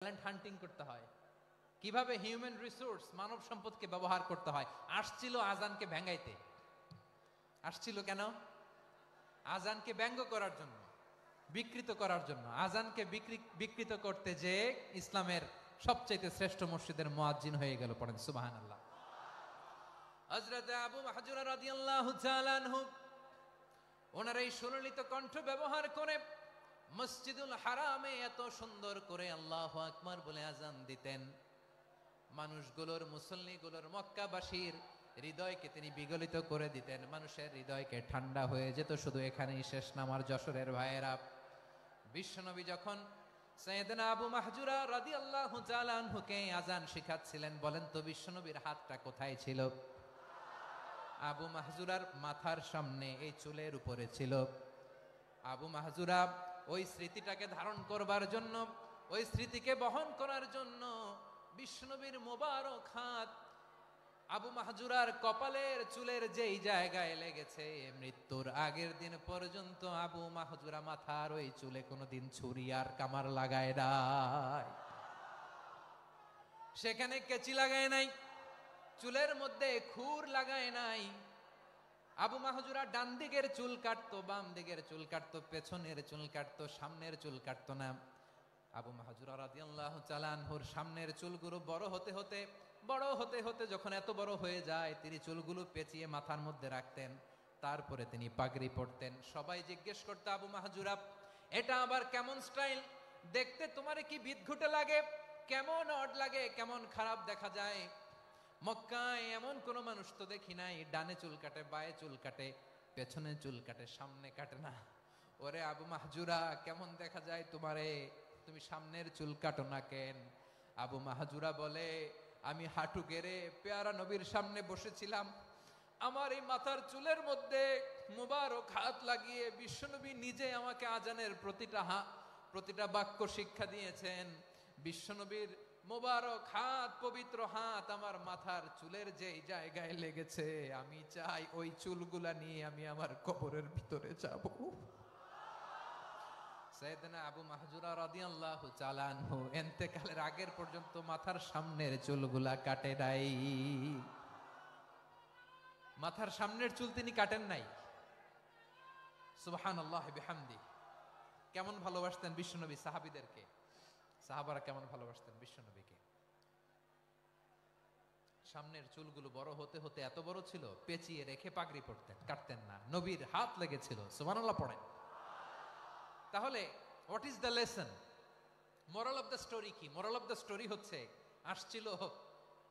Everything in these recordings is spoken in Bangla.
ট্যালেন্ট হান্টিং করতে হয়, কিভাবে হিউম্যান রিসোর্স মানব সম্পদকে ব্যবহার করতে হয়। আসছিল আজানকে ভেঙ্গাইতে, আসছিল কেন? আজানকে ব্যঙ্গ করার জন্য, বিকৃত করার জন্য। আজানকে বিকৃত করতে যে ইসলামের সবচাইতে শ্রেষ্ঠ মসজিদের মুয়াজ্জিন হয়ে গেল। পড়েন সুবহানাল্লাহ। হযরত আবু মাহজুরা রাদিয়াল্লাহু তাআলা আনহু ওনার এই সুললিত কণ্ঠ ব্যবহার করে মসজিদুল হারামে এত সুন্দর করে আল্লাহু আকবার বলে আজান দিতেন, মানুষগুলোর, মুসল্লিগুলোর, মক্কাবাসীর হৃদয়কে তিনি বিগলিত করে দিতেন। মানুষের হৃদয়কে ঠান্ডা হয়ে যেত। শুধু এখানেই শেষ না আমার যশোরের ভাইয়েরা। বিশ্বনবী যখন সাইয়েদনা আবু মাহজুরা রাদিয়াল্লাহু তাআলা আনহুকে আজান শিখাচ্ছিলেন, বলেন তো বিশ্বনবীর হাতটা কোথায় ছিল? আবু মাহজুরার মাথার সামনে, এই চুলের উপরে ছিল। আবু মাহজুরা ওই স্মৃতিটাকে ধারণ করবার জন্য, ওই স্মৃতিকে বহন করার জন্য বিশ্বনবীর মোবারক হাত আবু মাহজুরার কপালের চুলের যেই জায়গায় লেগেছে, মৃত্যুর আগের দিন পর্যন্ত আবু মাহজুরা মাথার ওই চুলে কোনোদিন ছুরি আর কামার লাগায় নাই, সেখানে কেচি লাগায় নাই, চুলের মধ্যে খুর লাগায় নাই। আবু মাহজুরা ডান দিকের চুল কাটতো, বাম দিকের চুল কাটতো, পেছনের চুল কাটতো, সামনের চুল কাটতো না। আবু মাহজুরা রাদিয়াল্লাহু তাআলা আনহুর সামনের চুলগুলো বড় হতে হতে যখন এত বড় হয়ে যায়, তিনি চুলগুলো পেঁচিয়ে মাথার মধ্যে রাখতেন। তারপরে তিনি পাগড়ি পরতেন। সবাই জিজ্ঞেস করতো, আবু মাহজুরা এটা আবার কেমন স্টাইল? দেখতে তোমারে কি বিদঘুটে লাগে? কেমন অড লাগে? কেমন খারাপ দেখা যায়? মক্কায় এমন কোন মানুষ তো দেখি নাই, ডানে চুল কাটে, বায়ে চুল কাটে, পেছনে চুল কাটে, সামনে কাটে না। ওরে আবু মাহজুরা, কেমন দেখা যায় তোমারে? তুমি সামনের চুল কাটো না কেন? আবু মাহজুরা বলে, আমি হাঁটু গেড়ে পেয়ারা নবীর সামনে বসেছিলাম, আমার এই মাথার চুলের মধ্যে মুবারক হাত লাগিয়ে বিশ্বনবী নিজে আমাকে আজানের প্রতিটা বাক্য শিক্ষা দিয়েছেন। বিশ্বনবীর মোবারক হাত, পবিত্র হাত আমার মাথার চুলের যে জায়গায় লেগেছে, আমি চাই ওই চুলগুলা নিয়ে আমি আমার কবরের ভিতরে যাব। সাইয়েদনা আবু মাহজুরা রাদিয়াল্লাহু তাআলা আনহু ইন্তেকালের আগের পর্যন্ত মাথার সামনের চুলগুলা কাটে নাই। মাথার সামনের চুল তিনি কাটেন নাই। সুবহানাল্লাহি বিহামদি। কেমন ভালোবাসতেন বিশ্বনবী সাহাবীদেরকে, সাহাবারা কেমন ভালোবাসতেন বিশ্বনবীকে। সামনের চুলগুলো বড় হতে হতে এত বড় ছিল, পেঁচিয়ে রেখে পাগড়ি পরতেন, কাটতেন না। নবীর হাত লেগেছিল। সুবহানাল্লাহ পড়েন। তাহলে what is the lesson? Moral of the story কি? মোরাল অফ দ্য স্টোরি হচ্ছে, আসছিল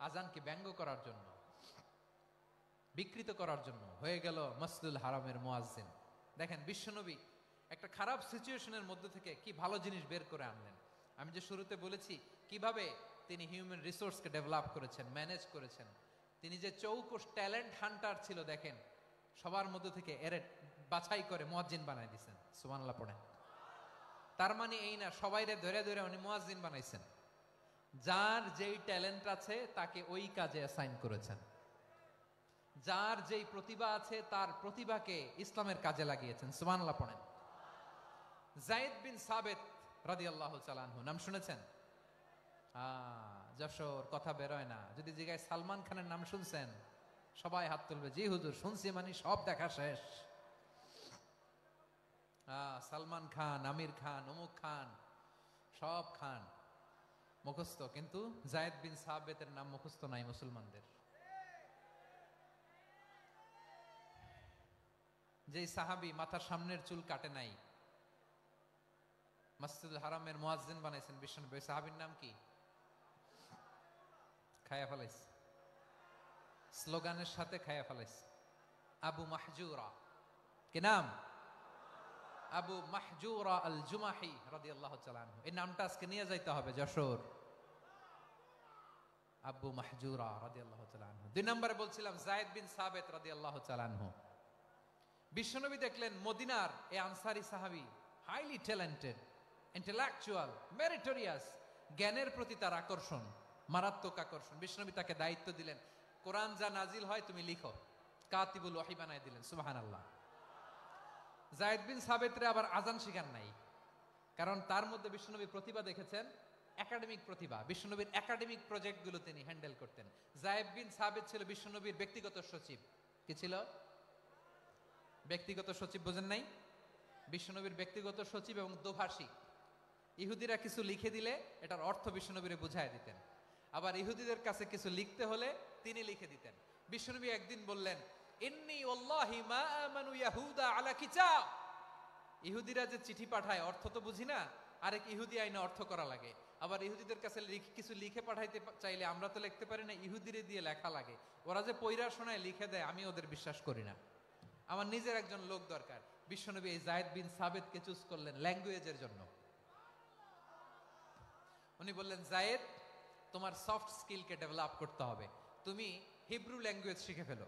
আজানকে ব্যঙ্গ করার জন্য, বিকৃত করার জন্য, হয়ে গেল মসজিদুল হারামের মুয়াজ্জিন। দেখেন বিশ্বনবী একটা খারাপ সিচুয়েশনের মধ্যে থেকে কি ভালো জিনিস বের করে আনলেন। আমি যে শুরুতে বলেছি কিভাবে তিনি হিউম্যান রিসোর্সকে ডেভেলপ করেছেন, ম্যানেজ করেছেন। তিনি যে চৌকস ট্যালেন্ট হান্টার ছিল, দেখেন সবার মধ্যে থেকে এরে বাছাই করে মুয়াজ্জিন বানাই দিয়েছেন। সুবহানাল্লাহ পড়েন। তার মানে এই না সবাইরে ধরে ধরে উনি মুয়াজ্জিন বানাইছেন। যার যেই ট্যালেন্ট আছে তাকে ওই কাজে অ্যাসাইন করেছেন। যার যেই প্রতিভা আছে তার প্রতিভাকে ইসলামের কাজে লাগিয়েছেন। সুবহানাল্লাহ পড়েন। যায়েদ বিন সাবিত রাদিয়াল্লাহু তাআলা আনহু নাম শুনেছেন? যশোর কথা বেরোয় না। যদি জিজ্ঞাসা সালমান খানের নাম শুনছেন, সবাই হাত তুলবে, জি হুজুর শুনছি, মানে সব দেখা শেষ। সালমান খান, আমির খান, অমুক খান, সব খান মুখস্থ, কিন্তু যায়েদ বিন সাবিতের নাম মুখস্থ নাই মুসলমানদের। যে সাহাবী মাথার সামনের চুল কাটে নাই, মসজিদুল হারামের মুয়াজ্জিন বানাইছেন বিশ্বনবী, ওই সাহাবীর নাম কি? খায়া ফেলাইছে, স্লোগানের সাথে খায়া ফেলাইছে। আবু মাহজুরা। কি নাম? আবু মাহজুরা আল জুমাহি রাদিয়াল্লাহু তাআলা আনহু। এই নামটা আজকে নিয়ে যাইতে হবে যশোর। আবু মাহজুরা রাদিয়াল্লাহু তাআলা আনহু। দুই নম্বরে বলছিলাম যায়েদ বিন সাবিত রাদিয়াল্লাহু তাআলা আনহু। বিশ্বনবী দেখলেন মদিনার এই আনসারী সাহাবী হাইলি ট্যালেন্টেড, ইন্টেলেকচুয়াল, মেরিটোরিয়াস, জ্ঞানের প্রতি তার আকর্ষণ, মারাত্মক আকর্ষণ। বিশ্বনবী তাকে দায়িত্ব দিলেন, কোরআন যা নাজিল হয় তুমি লিখো, কাতিবুল ওহী বানায় দিলেন। সুবহানাল্লাহ। যায়েদ বিন সাবিতরে আবার আজান শিখান নাই, কারণ তার মধ্যে বিশ্বনবী প্রতিভা দেখেছেন, একাডেমিক প্রতিভা, বিশ্বনবীর একাডেমিক প্রজেক্টগুলো তিনি হ্যান্ডেল করতেন। যায়েদ বিন সাবিত ছিল বিশ্বনবীর ব্যক্তিগত সচিব। কি ছিল? ব্যক্তিগত সচিব, বোঝেন নাই? বিশ্বনবীর ব্যক্তিগত সচিব এবং দোভাষী। ইহুদিরা কিছু লিখে দিলে এটার অর্থ বিশ্বনবীরে বুঝায় দিতেন। আবার ইহুদিদের কাছে কিছু লিখতে হলে তিনি লিখে দিতেন। বিশ্বনবী একদিন বললেন, ইন্নী ওয়াল্লাহি মা আমানু ইয়াহুদা আলা কিতাব। ইহুদিরা যে চিঠি পাঠায় অর্থ তো বুঝি না, আরেক ইহুদি আইনে অর্থ করা লাগে। আবার ইহুদিদের কাছে কিছু লিখে পাঠাইতে চাইলে আমরা তো লিখতে পারি না, ইহুদিরে দিয়ে লেখা লাগে। ওরা যে পয়রা শোনায় লিখে দেয়, আমি ওদের বিশ্বাস করি না। আমার নিজের একজন লোক দরকার। বিশ্বনবী এই যায়েদ বিন সাবিতকে চুজ করলেন ল্যাঙ্গুয়েজের জন্য। উনি বললেন, যায়েদ, তোমার সফট স্কিলকে ডেভেলপ করতে হবে, তুমি হিব্রু ল্যাঙ্গুয়েজ শিখে ফেলো।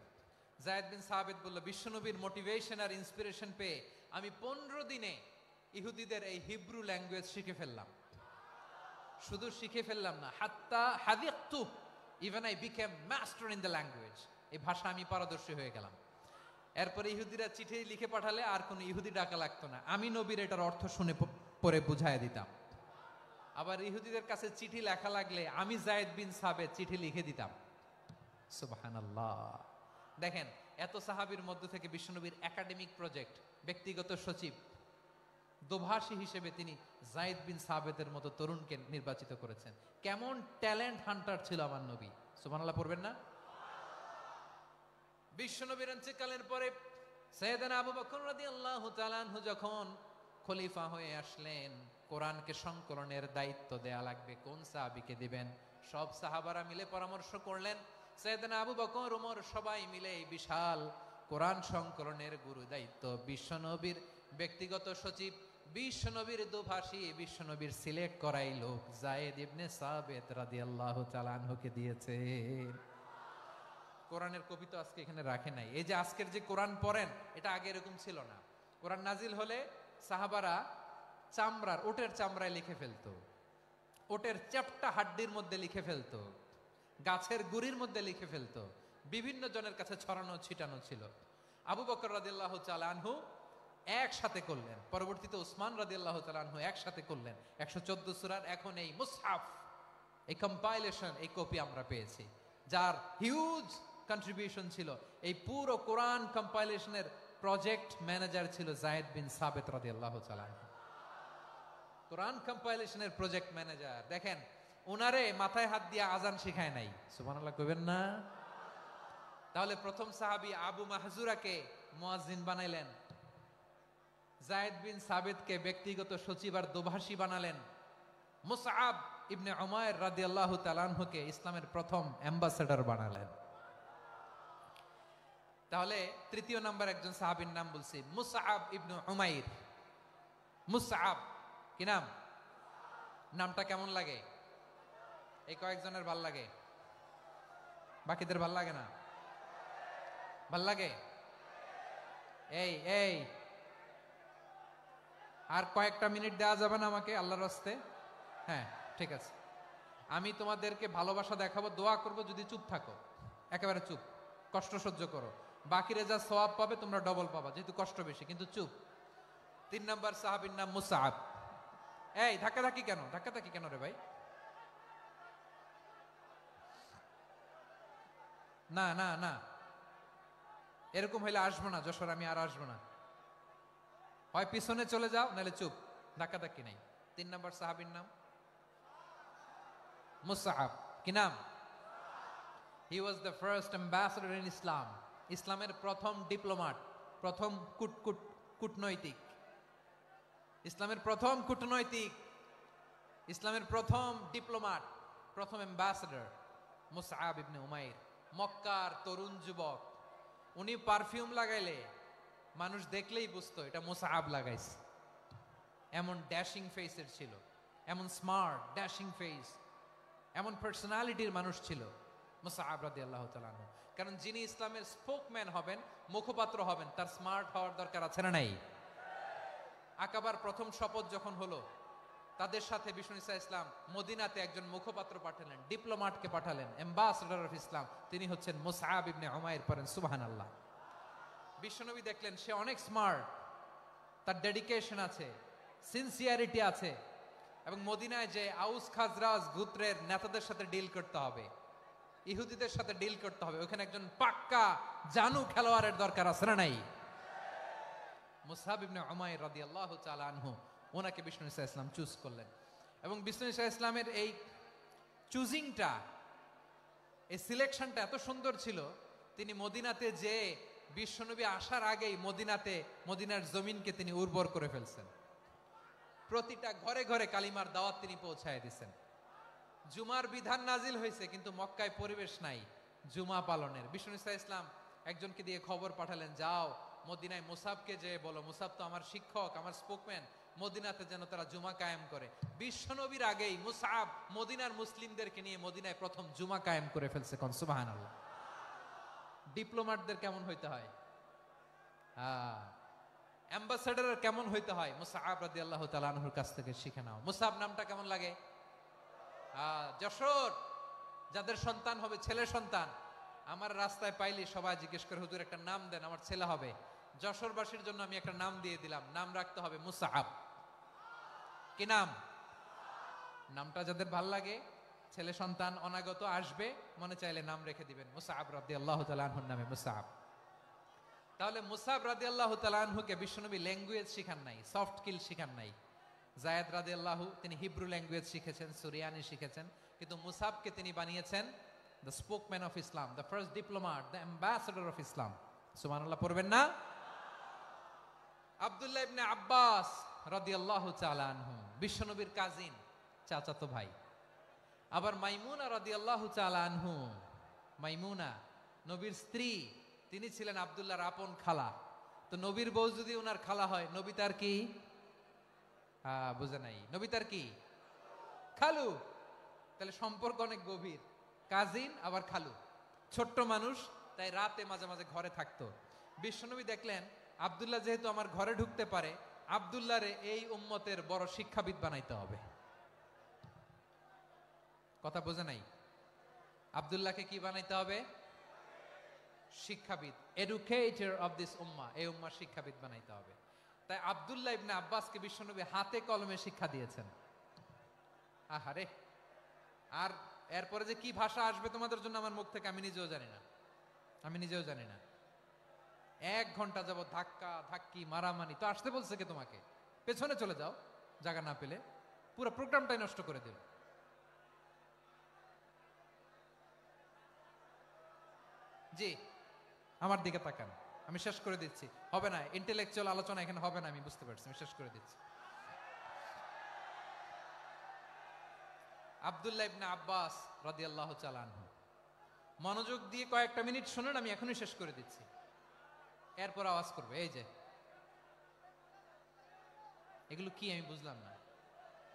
যায়েদ বিন সাবিত বলল, বিশ্বনবীর মোটিভেশন আর ইন্সপিরেশন পেয়ে আমি 15 দিনে ইহুদিদের এই হিব্রু ল্যাঙ্গুয়েজ শিখে ফেললাম। শুধু শিখে ফেললাম না, হাত্তা হাদিকতু, even I became master in the language. এই ভাষা আমি পারদর্শী হয়ে গেলাম। এরপরে ইহুদিরা চিঠি লিখে পাঠালে আর কোনো ইহুদি ডাকা লাগতো না, আমি নবীর এটার অর্থ শুনে পরে বুঝায় দিতাম। আবার ইহুদিদের কাছে চিঠি লেখা লাগলে আমি যায়েদ বিন সাবিত চিঠি লিখে দিতাম। সুবহানাল্লাহ। দেখেন, এত সাহাবীর মধ্য থেকে বিশ্বনবীর একাডেমিক প্রজেক্ট, ব্যক্তিগত সচিব, দোভাষী হিসেবে তিনি যায়েদ বিন সাবিতের মতো তরুণকে নির্বাচিত করেছেন। কেমন ট্যালেন্ট হান্টার ছিল আমার নবী! সুবহানাল্লাহ পড়বেন না? বিশ্বনবীর ইন্তেকালের পরে সাইয়েদনা আবু বকর রাদিয়াল্লাহু তাআলা আনহু যখন খলিফা হয়ে আসলেন, কোরআনকে সংকলনের দায়িত্ব দেয়া লাগবে, কোন সাহাবীকে দিবেন? সব সাহাবারা মিলে পরামর্শ করলেন। সাইয়েদনা আবু বকর, ওমর সবাই মিলে এই বিশাল কোরআন সংকলনের গুরু দায়িত্ব বিশ্বনবীর ব্যক্তিগত সচিব, বিশ্বনবীর দোভাষী, বিশ্বনবীর সিলেক্ট করাই লোক যায়েদ ইবনে সাবিত রাদিয়াল্লাহু তাআলা আনহুকে দিয়েছে। কোরআনের কপি তো আজকে এখানে রাখে নাই। এই যে আজকের যে কোরআন পড়েন, এটা আগে এরকম ছিল না। কোরআন নাজিল হলে সাহাবারা চামড়ার, ওটের চামড়ায় লিখে ফেলতো, ওটের চ্যাপ্টা হাড্ডির মধ্যে লিখে ফেলতো, গাছের গুড়ির মধ্যে লিখে ফেলতো। বিভিন্ন জনের কাছে ছড়ানো ছিটানো ছিল। আবু বকর রাদিয়াল্লাহু তাআলা আনহু একসাথে করলেন, পরবর্তীতে উসমান রাদিয়াল্লাহু তাআলা আনহু একসাথে করলেন। 114 সূরার এখন এই মুসহাফ, এই কম্পাইলেশন, এই কপি আমরা পেয়েছি, যার হিউজ কন্ট্রিবিউশন ছিল। এই পুরো কোরআন কম্পাইলেশনের প্রজেক্ট ম্যানেজার ছিল যায়েদ বিন সাবিত রাদিয়াল্লাহু তাআলা। কোরআন কম্পাইলেশনের প্রজেক্ট ম্যানেজার। দেখেন, ওনারে মাথায় হাত দিয়ে আজান শিখায় নাই। সুবহানাল্লাহ কইবেন না? তাহলে প্রথম সাহাবী আবু মাহজুরাকে মুয়াজ্জিন বানাইলেন, যায়েদ বিন সাবিতকে ব্যক্তিগত সচিব আর দোভাষী বানালেন, মুসআব ইবনে উমাইর রাদিয়াল্লাহু তাআলা আনহুকে ইসলামের প্রথম অ্যাম্বাসেডর বানালেন। তাহলে তৃতীয় নাম্বার একজন সাহাবীর নাম বলছি, মুসআব ইবনে উমাইর। মুসআব কি নাম? নামটা কেমন লাগে? এই কয়েকজনের ভাল লাগে, বাকিদের ভাল লাগে না? ভাল লাগে? এই এই আর কয়েকটা মিনিট দেওয়া যাবে না আমাকে আল্লাহর রাস্তে? হ্যাঁ, ঠিক আছে। আমি তোমাদেরকে ভালোবাসা দেখাবো, দোয়া করব, যদি চুপ থাকো, একেবারে চুপ, কষ্ট সহ্য করো, বাকিরা যা সওয়াব পাবে তোমরা ডবল পাবা, যেহেতু কষ্ট বেশি, কিন্তু চুপ। 3 নাম্বার সাহাবীর নাম মুসআব। এই ধাক্কাধাক্কি কেন? ধাক্কাধাক্কি কেন রে ভাই? না না না, এরকম হইলে আসবো না যশোর, আমি আর আসবো না। হয় পিছনে চলে যাও, নাহলে চুপ, ধাক্কাধাক্কি নাই। 3 নাম্বার সাহাবীর নাম মুসআব। কি নাম? He was the first ambassador in Islam. ইসলামের প্রথম ডিপ্লোমাট, প্রথম কূটনৈতিক, ইসলামের প্রথম কূটনৈতিক, ইসলামের প্রথম ডিপ্লোমাট, প্রথম অ্যাম্বাসেডর মুসআব ইবনে উমাইর। মক্কার তরুণ যুবক, উনি পারফিউম লাগাইলে মানুষ দেখলেই বুঝতো এটা মুসআব লাগাইছে। এমন ড্যাশিং ফেসের ছিল, এমন স্মার্ট ড্যাশিং ফেস, এমন পার্সোনালিটির মানুষ ছিল মুসআব রাদিয়াল্লাহু তাআলা আনহু। কারণ যিনি ইসলামের স্পোকম্যান হবেন, মুখপাত্র হবেন, তার স্মার্ট হওয়ার দরকার আছে না নাই? আকাবার প্রথম শপথ যখন হলো, তাদের সাথে বিষ্ণু ঈসা ইসলাম মদিনাতে একজন মুখপাত্র পাঠালেন, ডিপ্লোমাটকে পাঠালেন, অ্যাম্বাসেডর অফ ইসলাম, তিনি হচ্ছেন মুসআব ইবনে উমাইর। পড়েন সুবহানাল্লাহ। বিশ্বনবী দেখলেন সে অনেক স্মার্ট, তার ডেডিকেশন আছে, সিনসিয়ারিটি আছে, এবং মদিনায় যে আউস খাজরাজ গোত্রের নেতাদের সাথে ডিল করতে হবে, ইহুদিদের সাথে ডিল করতে হবে, ওখানে একজন পাক্কা জানু খেলোয়াড়ের দরকার আছে না নাই? মুসআব ইবনে উমাইর রাদিয়াল্লাহু তাআলা আনহু, ওনাকে বিষ্ণু ইসা ইসলাম চুজ করলেন। এবং বিষ্ণু ইসা ইসলামের এই চুজিংটা, এই সিলেকশনটা এত সুন্দর ছিল, তিনি মদিনাতে যে বিশ্বনবী আসার আগেই মদিনার জমিনকে তিনি উর্বর করে ফেলছেন। প্রতিটা ঘরে ঘরে কালিমার দাওয়াত তিনি পৌঁছায় দিচ্ছেন। জুমার বিধান নাজিল হয়েছে, কিন্তু মক্কায় পরিবেশ নাই জুমা পালনের। বিষ্ণু ইসা ইসলাম একজনকে দিয়ে খবর পাঠালেন, যাও মদিনায় মুসাবকে যে বলো, মুসাব তো আমার শিক্ষক, আমার স্পোকম্যান, মদিনাতে যেন তারা জুমা কায়েম করে। বিশ্বনবীর আগেই মুসাব মদিনার মুসলিমদেরকে নিয়ে মদিনায় প্রথম জুমা কায়েম করে ফেলছে। কোন সুবহানাল্লাহ। ডিপ্লোম্যাটদের কেমন হইতে হয়, অ্যাম্বাসেডারের কেমন হইতে হয়, মুসআব রাদিয়াল্লাহু তাআলা আনহুর কাছ থেকে শিখে নাও। মুসআব নামটা কেমন লাগে? যশোর যাদের সন্তান হবে, ছেলে সন্তান, আমার রাস্তায় পাইলে সবাই জিজ্ঞেস করে, হুজুর একটা নাম দেন, আমার ছেলে হবে। যশোরবাসীর জন্য আমি একটা নাম দিয়ে দিলাম, নাম রাখতে হবে মুসআব। কি নাম? নামটা যাদের ভাল লাগে, ছেলে সন্তান অনাগত আসবে, মনে চাইলে নাম রেখে দিবেন মুসআব রাদিয়াল্লাহু তাআলা আনহুর নামে মুসআব। তাহলে মুসআব রাদিয়াল্লাহু তাআলা আনহুকে বিশ্বনবী ল্যাঙ্গুয়েজ শিখান নাই, সফট স্কিল শিখান নাই। যায়েদ রাদিয়াল্লাহু তিনি হিব্রু ল্যাঙ্গুয়েজ শিখেছেন, সুরিয়ানি শিখেছেন, কিন্তু মুসআবকে তিনি বানিয়েছেন the spokesman of Islam, the first diplomat, the ambassador of Islam. সুবহানাল্লাহ পড়বেন না? আব্দুল্লাহ ইবনে আব্বাস রাদিয়াল্লাহু তাআলা আনহু বিশ্বনবীর কাজিন, চাচাতো ভাই। আবার মাইমুনা রাদিয়াল্লাহু তাআলা আনহু, মাইমুনা নবীর স্ত্রী, তিনি ছিলেন আব্দুল্লাহর আপন খালা। তো নবীর বউ যদি ওনার খালা হয়, নবী তার কি? বুঝে নাই, নবী তার কি? খালু। তাহলে সম্পর্ক অনেক গভীর, কাজিন আবার খালু। ছোট্ট মানুষ, তাই রাতে মাঝে মাঝে ঘরে থাকতো। বিশ্বনবী দেখলেন আব্দুল্লাহ যেহেতু আমার ঘরে ঢুকতে পারে, আব্দুল্লাহরে এই উম্মতের বড় শিক্ষাবিদ বানাইতে হবে। কথা বোঝে নাই? আব্দুল্লাহকে কি বানাইতে হবে? শিক্ষাবিদ, এডুকেটর অফ দিস উম্মাহ, এই উম্মার শিক্ষাবিদ বানাইতে হবে। তাই আব্দুল্লাহ ইবনে আব্বাসকে বিশ্বনবী হাতে কলমে শিক্ষা দিয়েছেন। আহারে, আর এরপরে যে কি ভাষা আসবে তোমাদের জন্য আমার মুখ থেকে আমি নিজেও জানি না। 1 ঘন্টা যাবত ধাক্কা ধাক্কি মারামারি। তো আসতে বলছে কে তোমাকে? পেছনে চলে যাও, জায়গা না পেলে। পুরো প্রোগ্রামটাই নষ্ট করে দিল। জি, আমার দিকে তাকান, আমি শেষ করে দিচ্ছি। হবে না, ইন্টেলেকচুয়াল আলোচনা এখানে হবে না, আমি বুঝতে পারছি, আমি শেষ করে দিচ্ছি। আব্দুল্লাহ ইবনে আব্বাস রাদিয়াল্লাহু তাআলা আনহু, মনোযোগ দিয়ে কয়েকটা মিনিট শুনুন, আমি এখনই শেষ করে দিচ্ছি। এরপর আওয়াজ করবে, এই যে এগুলো কি আমি বুঝলাম না।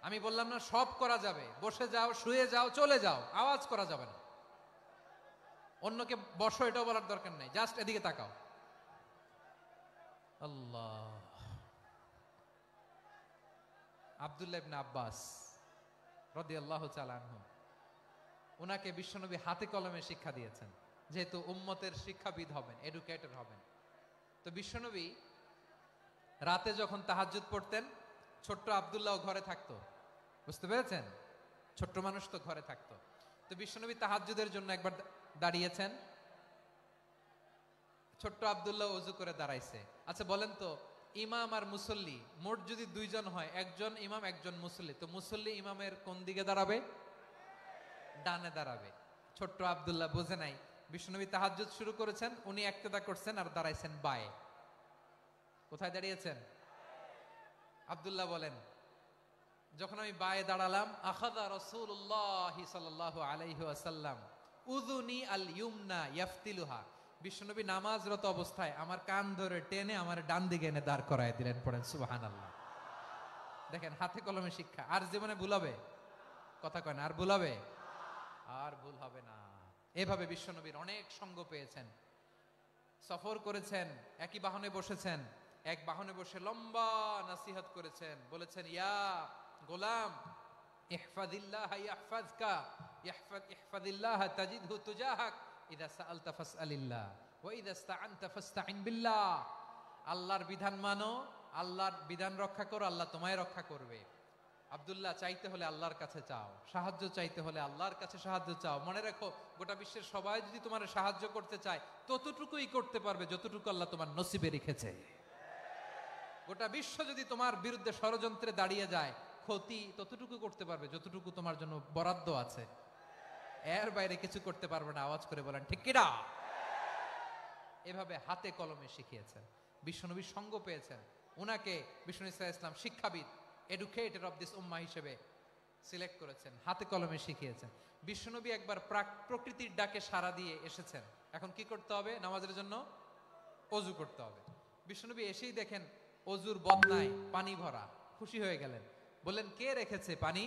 আমি বললাম না সব করা যাবে, বসে যাও, শুয়ে যাও, চলে যাও, আওয়াজ করা যাবে না। অন্যকে বসো এটাও বলার দরকার নাই, জাস্ট এদিকে তাকাও। আল্লাহ। আব্দুল্লাহ ইবনে আব্বাস রাদিয়াল্লাহু তাআলা আনহু, ওনাকে বিশ্বনবী হাতে কলমে শিক্ষা দিয়েছেন, যেহেতু উম্মতের শিক্ষাবিদ হবেন, এডুকেটর হবেন। তো বিশ্বনবী রাতে যখন তাহাজ্জুদ পড়তেন, ছোট্ট আব্দুল্লাহ ঘরে থাকতো। বুঝতে পেরেছেন? ছোট্ট মানুষ তো ঘরে থাকতো। তো বিশ্বনবী তাহাজ্জুদের জন্য একবার দাঁড়িয়েছেন, ছোট্ট আব্দুল্লাহ ওযু করে দাঁড়াইছে। আচ্ছা বলেন তো, ইমাম আর মুসল্লি মোট যদি 2 জন হয়, একজন ইমাম একজন মুসল্লি, তো মুসল্লি ইমামের কোন দিকে দাঁড়াবে? ডানে দাঁড়াবে। ছোট্ট আব্দুল্লাহ বোঝে নাই, বিশ্বনবী তাহাজ্জুদ শুরু করেছেন, উনি ইক্তেদা করছেন আর দাঁড়াইছেন বায়ে। কোথায় দাঁড়িয়েছেন? আব্দুল্লাহ বলেন, যখন আমি বায়ে দাঁড়ালাম, আখাযা রাসূলুল্লাহ সাল্লাল্লাহু আলাইহি ওয়াসাল্লাম উযুনি আল ইউমনা ইয়াফতিলুহা, বিশ্বনবী নামাজরত অবস্থায় আমার কান ধরে টেনে আমার ডান দিকে এনে দাঁড় করায় দিলেন। পড়েন সুবহানাল্লাহ। দেখেন, হাতে কলমে শিক্ষা। আর জীবনে ভুল হবে? কথা কয় না, আর ভুল হবে? আর ভুল হবে না। এভাবে বিশ্বনবীর অনেক সঙ্গ পেয়েছেন, সফর করেছেন, একই বাহনে বসেছেন, এক বাহনে বসে লম্বা নসিহত করেছেন, বলেছেন, ইয়া গোলাম ইহফাজিল্লাহ ইয়াহফাজকা, ইহফাজিল্লাহ তাজিদহু তুজাহাক, ইযা সাআলতা ফাসআলিল্লাহ ওয়া ইযা ইসতাআনতা ফাসতাইন বিল্লাহ। আল্লাহর বিধান মানো, আল্লাহর বিধান রক্ষা করো, আল্লাহ তোমায় রক্ষা করবে। আব্দুল্লাহ, চাইতে হলে আল্লাহর কাছে চাও, সাহায্য চাইতে হলে আল্লাহর কাছে সাহায্য চাও। মনে রাখো, গোটা বিশ্বের সবাই যদি তোমার সাহায্য করতে চায়, ততটুকুই করতে পারবে যতটুকু আল্লাহ তোমার নসিবে রেখেছে। গোটা বিশ্ব যদি তোমার বিরুদ্ধে ষড়যন্ত্রে দাঁড়িয়ে যায়, ক্ষতি ততটুকু করতে পারবে যতটুকু তোমার জন্য বরাদ্দ আছে। এর বাইরে কিছু করতে পারবে না। আওয়াজ করে বলেন ঠিক কিনা? এভাবে হাতে কলমে শিখিয়েছেন। বিশ্বনবীর সঙ্গ পেয়েছেন। উনাকে বিষ্ণু ইসলাম শিক্ষাবিদ, এডুকেটর অফ দিস উম্মাহ হিসেবে সিলেক্ট করেছেন, হাতে কলমে শিখিয়েছেন। বিশ্বনবী একবার প্রকৃতির ডাকে সাড়া দিয়ে এসেছেন। এখন কি করতে হবে? নামাজের জন্য অজু করতে হবে। বিশ্বনবী এসেই দেখেন অজুর বদনায় পানি ভরা, খুশি হয়ে গেলেন। বললেন, কে রেখেছে পানি?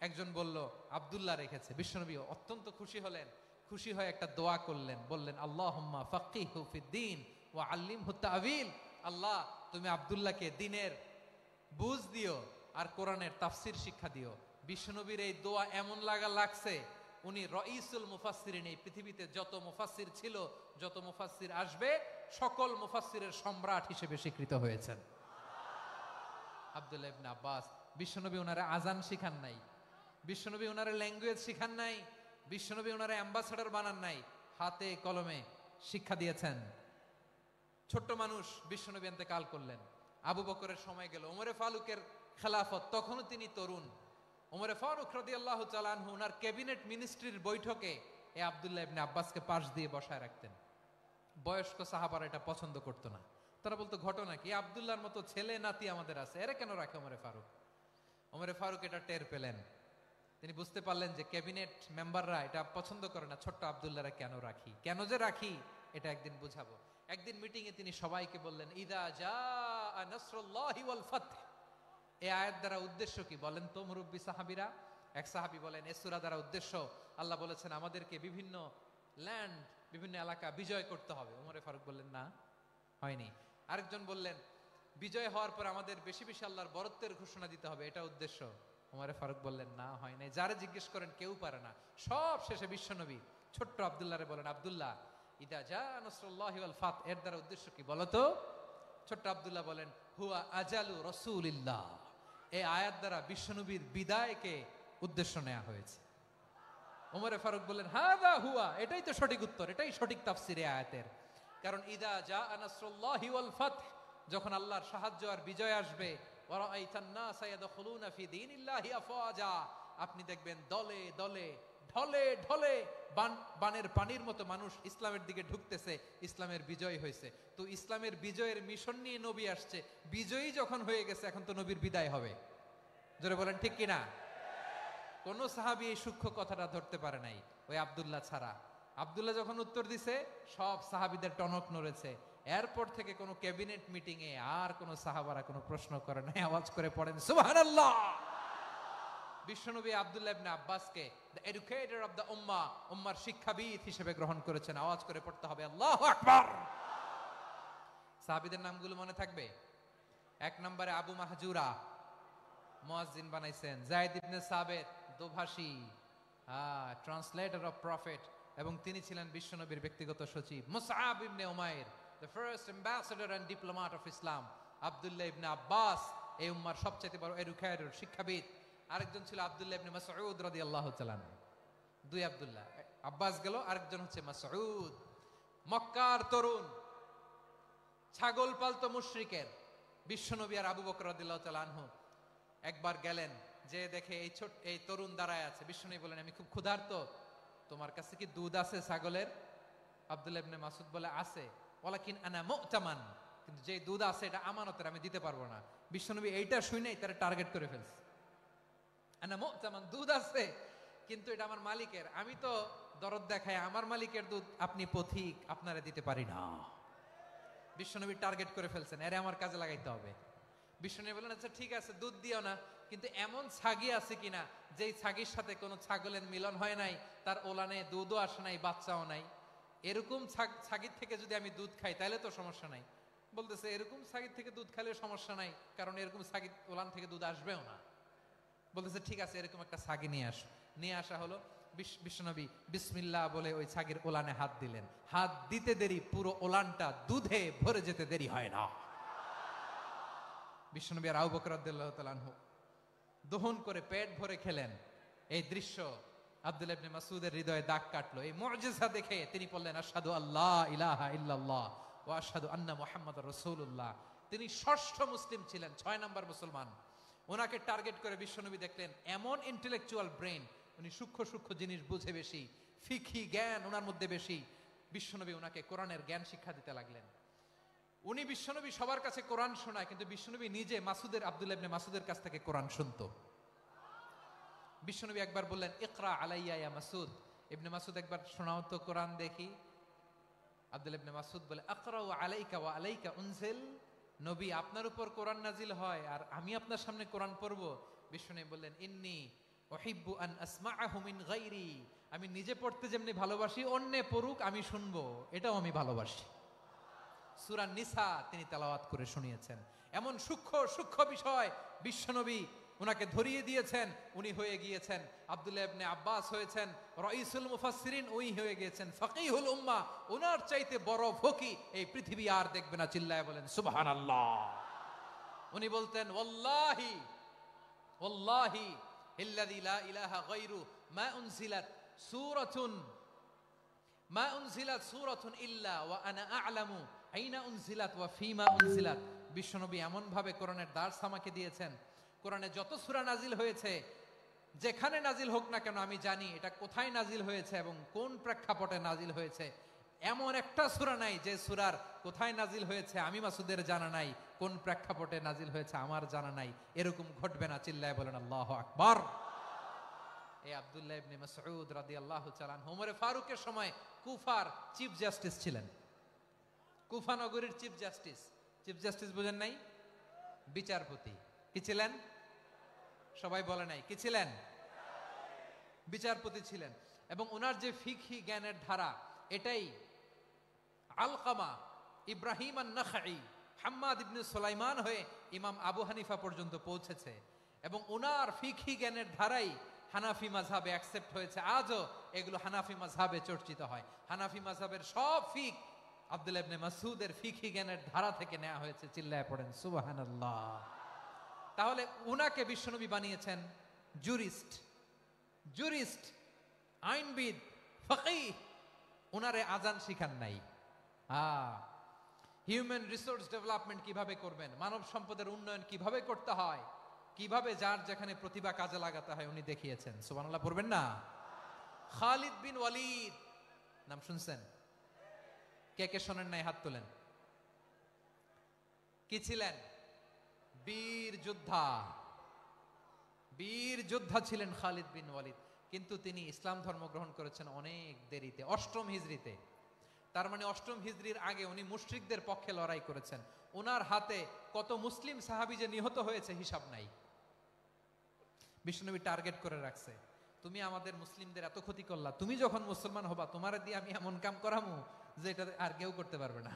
একজন বলল, আব্দুল্লাহ রেখেছে। বিশ্বনবী অত্যন্ত খুশি হলেন। খুশি হয়ে একটা দোয়া করলেন, বললেন, আল্লাহুম্মা ফাক্কিহু ফিদ্দীন ওয়া আল্লিমহু তা'ওয়ীল। আল্লাহ, তুমি আব্দুল্লাহকে দ্বীনের বুঝ দিও আর কোরআনের তাফসীর শিক্ষা দিও। বিশ্বনবীর এই দোয়া এমন লাগছে, উনি রাইসুল মুফাসসিরিন, এই পৃথিবীতে যত মুফাসসির ছিল, যত মুফাসসির আসবে, সকল মুফাসসিরের সম্রাট হিসেবে স্বীকৃত হয়েছেন আব্দুল্লাহ ইবনে আব্বাস। বিশ্বনবী ওনারে আজান শিখান নাই, বিশ্বনবী ওনারে ল্যাঙ্গুয়েজ শিখান নাই, বিশ্বনবী ওনারে অ্যাম্বাসেডর বানান নাই, হাতে কলমে শিক্ষা দিয়েছেন। ছোট্ট মানুষ, বিশ্বনবী ইন্তেকাল করলেন। আবু বকরের সময় গেল, ওমরে ফারুকের খেলাফত, তখনও তিনি তরুণ। ওমরে ফারুক রাদিয়াল্লাহু তাআলা আনহু ওনার ক্যাবিনেট মিনিস্ট্রির বৈঠকে এই আব্দুল্লাহ ইবনে আব্বাসকে পাশ দিয়ে বসায় রাখতেন। বয়স্ক সাহাবারা এটা পছন্দ করতো না। তারা বলতো, ঘটনা কি? আব্দুল্লাহর মতো ছেলে নাতি আমাদের আছে, এরা কেন রাখে ওমরে ফারুক? ওমরে ফারুক এটা টের পেলেন। তিনি বুঝতে পারলেন যে ক্যাবিনেট মেম্বাররা এটা পছন্দ করে না, ছোট্ট আব্দুল্লাহরা কেন রাখি, কেন যে রাখি, এটা একদিন বুঝাবো। একদিন মিটিং এ তিনি সবাইকে বললেন, ইদা জাআ নাসরুল্লাহি ওয়াল ফাতহ। এই আয়াত দ্বারা উদ্দেশ্য কি বলেন তো মুরব্বী সাহাবীরা? এক সাহাবী বলেন, এই সূরা দ্বারা উদ্দেশ্য, আল্লাহ বলেছেন আমাদেরকে বিভিন্ন ল্যান্ড, বিভিন্ন এলাকা বিজয় করতে হবে। ওমরে ফারুক বললেন, না, হয়নি। আরেকজন বললেন, বিজয় হওয়ার পর আমাদের বেশি বেশি আল্লাহর বরত্বের ঘোষণা দিতে হবে, এটা উদ্দেশ্য। ওমরে ফারুক বললেন, না, হয় নাই। যারা জিজ্ঞেস করেন কেউ পারে না। সব শেষে বিশ্বনবী ছোট্ট আব্দুল্লাহরে বলেন, আব্দুল্লাহ, ইদা জাআ নাসরুল্লাহি ওয়াল ফাতহ, এর দ্বারা উদ্দেশ্য কি বলো তো? ছোট্ট আব্দুল্লাহ বলেন, হুয়া আজালু রাসূলিল্লাহ। এই আয়াত দ্বারা বিশ্বনবীর বিদায়কে উদ্দেশ্য নেওয়া হয়েছে। ওমরে ফারুক বললেন, হাযা হুয়া, এটাই তো সঠিক উত্তর, এটাই সঠিক তাফসীর এই আয়াতের। কারণ ইদা জাআ নাসরুল্লাহি ওয়াল ফাতহ, যখন আল্লাহর সাহায্য আর বিজয় আসবে, ওয়া রাআইতান নাসা ইয়াদখুলুনা ফি দীনিল্লাহি আফওয়াজা, আপনি দেখবেন দলে দলে, ঢলে ঢলে, বানের পানির মতো মানুষ ইসলামের দিকে ঢুকতেছে। ইসলামের বিজয় হয়েছে। তো ইসলামের বিজয়ের মিশন নিয়ে নবী আসছে। বিজয়ী যখন হয়ে গেছে, এখন তো নবীর বিদায় হবে। জোরে বলেন ঠিক কিনা? কোন সাহাবী এই সূক্ষ্ম কথাটা ধরতে পারে নাই, ওই আব্দুল্লাহ ছাড়া। আব্দুল্লাহ যখন উত্তর দিছে, সব সাহাবীদের টনক নড়েছে। এরপর থেকে কোন ক্যাবিনেট মিটিং এ আর কোন সাহাবারা কোনো প্রশ্ন করে নাই। আওয়াজ করে পড়েন সুবহানাল্লাহ। বিশ্বনবী আব্দুল্লাহ ইবনে আব্বাসকে দ্য এডুকেটর অফ দ্য উম্মাহ, উম্মার শিক্ষাবিদ হিসেবে গ্রহণ করেছেন। আওয়াজ করে পড়তে হবে আল্লাহু আকবার। সাহাবীদের নামগুলো মনে থাকবে? এক নম্বরে আবু মাহজুরা, মুয়াজ্জিন বানাইছেন। যায়েদ ইবনে সাবিত, দোভাষী, ট্রান্সলেটর অফ প্রফেট, এবং তিনি ছিলেন বিশ্বনবীর ব্যক্তিগত সচিব। Musab ibn Umair, the first ambassador and diplomat of Islam. Abdullah ibn Abbas, এই উম্মার সবচেয়ে বড় এডুকেটর, শিক্ষাবিদ। আরেকজন ছিল আব্দুল্লাহ ইবনে মাসউদ রাদিয়াল্লাহু তাআলা। দুই আব্দুল্লাহ, আব্বাস গেল, আরেকজন হচ্ছে মাসউদ। মক্কার তরুণ, ছাগল পালতো মুশরিকের। বিশ্বনবী আর আবু বকর রাদিয়াল্লাহু তাআলা আনহু একবার গেলেন, যে দেখে এই তরুণ দাঁড়ায় আছে। বিশ্বনবী বলেন, আমি খুব ক্ষুধার্ত, তোমার কাছে কি দুধ আছে ছাগলের? আব্দুল্লাহ ইবনে মাসউদ বলে, আছে। ওয়ালাকিন আনা মুতামান, কিন্তু যে দুধ আছে এটা আমানতের, আমি দিতে পারবো না। বিশ্বনবী এইটা শুনেই তারা টার্গেট করে ফেলছে। আনা মুতামান, দুধ আছে কিন্তু এটা আমার মালিকের, আমি তো দরদ দেখাই, আমার মালিকের দুধ আপনি পথিক, আপনারে দিতে পারি না। বিশ্বনবী টার্গেট করে ফেলছেন, এরে আমার কাজে লাগাইতে হবে। বিশ্বনবী বলেন, আচ্ছা ঠিক আছে, দুধ দিও না, কিন্তু এমন ছাগি আছে কিনা যেই ছাগির সাথে কোনো ছাগলের মিলন হয় নাই, তার ওলানে দুধও আসে নাই, বাচ্চাও নাই। এরকম ছাগির থেকে যদি আমি দুধ খাই তাহলে তো সমস্যা নাই। বলতেছে, এরকম ছাগির থেকে দুধ খাইলে সমস্যা নাই, কারণ এরকম ছাগির ওলান থেকে দুধ আসবেও না। বলতেছে, ঠিক আছে, এরকম একটা ছাগি নিয়ে আস। নিয়ে আসা হলো। বিশ্বনবী বিসমিল্লাহ বলে ওই ছাগির ওলানে হাত দিলেন। হাত দিতে দেরি, পুরো ওলানটা দুধে ভরে যেতে দেরি হয় না। বিশ্বনবী আর আবু বকর রাদিয়াল্লাহু তাআলা আনহু দহন করে পেট ভরে খেলেন। এই দৃশ্য আব্দুল্লাহ ইবনে মাসউদের হৃদয়ে দাগ কাটলো। এই মুজিজা দেখে তিনি বললেন, আশহাদু আল্লা ইলাহা ইল্লাল্লাহ ওয়া আশহাদু আন্না মুহাম্মাদুর রাসূলুল্লাহ। তিনি ষষ্ঠ মুসলিম ছিলেন, 6 নম্বর মুসলমান। ওনাকে টার্গেট করে বিশ্বনবী দেখলেন এমন ইন্টেলেকচুয়াল ব্রেন, উনি সূক্ষ্ম সূক্ষ্ম জিনিস বুঝে বেশি, ফিকহি জ্ঞান ওনার মধ্যে বেশি। বিশ্বনবী ওনাকে কোরআনের জ্ঞান শিক্ষা দিতে লাগলেন। উনি বিশ্বনবী সবার কাছে কোরআন শোনায়, কিন্তু বিশ্বনবী নিজে আব্দুল্লাহ ইবনে মাসউদের কাছ থেকে কোরআন শুনতো। বিশ্বনবী একবার বললেন, ইকরা আলাইয়া ইয়া মাসউদ। ইবনে মাসউদ একবার শোনাও তো কোরআন দেখি। আব্দুল্লাহ ইবনে মাসউদ বলে, আকরাউ আলাইকা ওয়া আলাইকা উনজিল। নবী, আপনার উপর কোরআন নাজিল হয় আর আমি আপনার সামনে কোরআন পড়ব। বিশ্বনবী বললেন, ইন্নী উহিব্বু আন আসমাআহু মিন গায়রি। আমি নিজে পড়তে যেমনি ভালোবাসি, অন্যে পড়ুক আমি শুনবো, এটাও আমি ভালোবাসি। সূরা নিসা তিনি তেলাওয়াত করে শুনিয়েছেন। এমন সূক্ষ্ম সূক্ষ্ম বিষয় বিশ্বনবী উনাকে ধরিয়ে দিয়েছেন। উনি হয়ে গিয়েছেন, আব্দুল্লাহ ইবনে আব্বাস হয়েছেন রাইসুল মুফাসসিরিন, উনি হয়ে গিয়েছেন ফাকিহুল উম্মাহ। ওনার চাইতে বড় ফকি এই পৃথিবী আর দেখবে না। চিল্লায় বলেন সুবহানাল্লাহ। উনি বলতেন, ওয়াল্লাহি ওয়াল্লাহি ইল্লাযী লা ইলাহা গায়রু মা উনজিলাত সূরাতুন ইল্লা ওয়া আনা আ'লামু আইনা উনজিলাত ওয়া ফীমা উনজিলাত। বিশ্বনবী এমন ভাবে কোরআনের দার্স আমাকে দিয়েছেন, কোরআনে যত সূরা নাজিল হয়েছে, যেখানে নাজিল হোক না কেন আমি জানি এটা কোথায় নাজিল হয়েছে এবং কোন প্রেক্ষাপটে নাজিল হয়েছে। এমন একটা সূরা নাই যে সূরার কোথায় নাজিল হয়েছে আমি মাসুদের জানা নাই, কোন প্রেক্ষাপটে নাজিল হয়েছে আমার জানা নাই। এরকম ঘটবে না। চিল্লায় বলেন আল্লাহু আকবার। এই আব্দুল্লাহ ইবনে মাসউদ রাদিয়াল্লাহু তাআলা আনহু ওমরে ফারুকের সময় কুফার চিফ জাস্টিস ছিলেন। কুফা নগরীর চিফ জাস্টিস। চিফ জাস্টিস বুঝেন নাই? বিচারপতি। কি ছিলেন? সবাই বলে নাই, কি ছিলেন? বিচারপতি ছিলেন। এবং ওনার যে ফিকহি জ্ঞানের ধারা, এটাই আলকামা, ইব্রাহিম আন-নাখাই, হাম্মাদ ইবনে সুলাইমান হয়ে ইমাম আবু হানিফা পর্যন্ত পৌঁছেছে। এবং ওনার ফিকহি জ্ঞানের ধারাই হানাফি মাযহাবে অ্যাকসেপ্ট হয়েছে। আজও এগুলো হানাফি মাযহাবে চর্চিত হয়। হানাফি মাযহাবের সব ফিক আব্দুল্লাহ ইবনে মাসউদের ফিকহি জ্ঞানের ধারা থেকে নেওয়া হয়েছে। চিল্লায় পড়েন সুবহানাল্লাহ। তাহলে উনাকে বিশ্বনবী বানিয়েছেন জুরিস্ট, আইনবিদ, ফাকিহ। উনারে আজান শিখান নাই। হিউম্যান রিসোর্স ডেভেলপমেন্ট কিভাবে করবেন, মানব সম্পদের উন্নয়ন কিভাবে করতে হয়, কিভাবে যার যেখানে প্রতিভা কাজে লাগাতে হয় উনি দেখিয়েছেন। সুবহানাল্লাহ পড়বেন না? খালিদ বিন ওয়ালিদ নাম শুনছেন? কে কে শোনেন নাই হাত তোলেন। কি ছিলেন? বীর যোদ্ধা ছিলেন খালিদ বিন ওয়ালিদ। কিন্তু তিনি ইসলাম ধর্ম গ্রহণ করেছেন অনেক দেরিতে, 8ম হিজরিতে। তার মানে 8ম হিজরির আগে উনি মুশরিকদের পক্ষে লড়াই করেছেন। ওনার হাতে কত মুসলিম সাহাবী যে নিহত হয়েছে হিসাব নাই। বিশ্বনবী টার্গেট করে রাখছে, তুমি আমাদের মুসলিমদের এত ক্ষতি করলা, তুমি যখন মুসলমান হবা তোমারে দিয়ে আমি এমন কাম করামু যে এটা আর কেউ করতে পারবে না।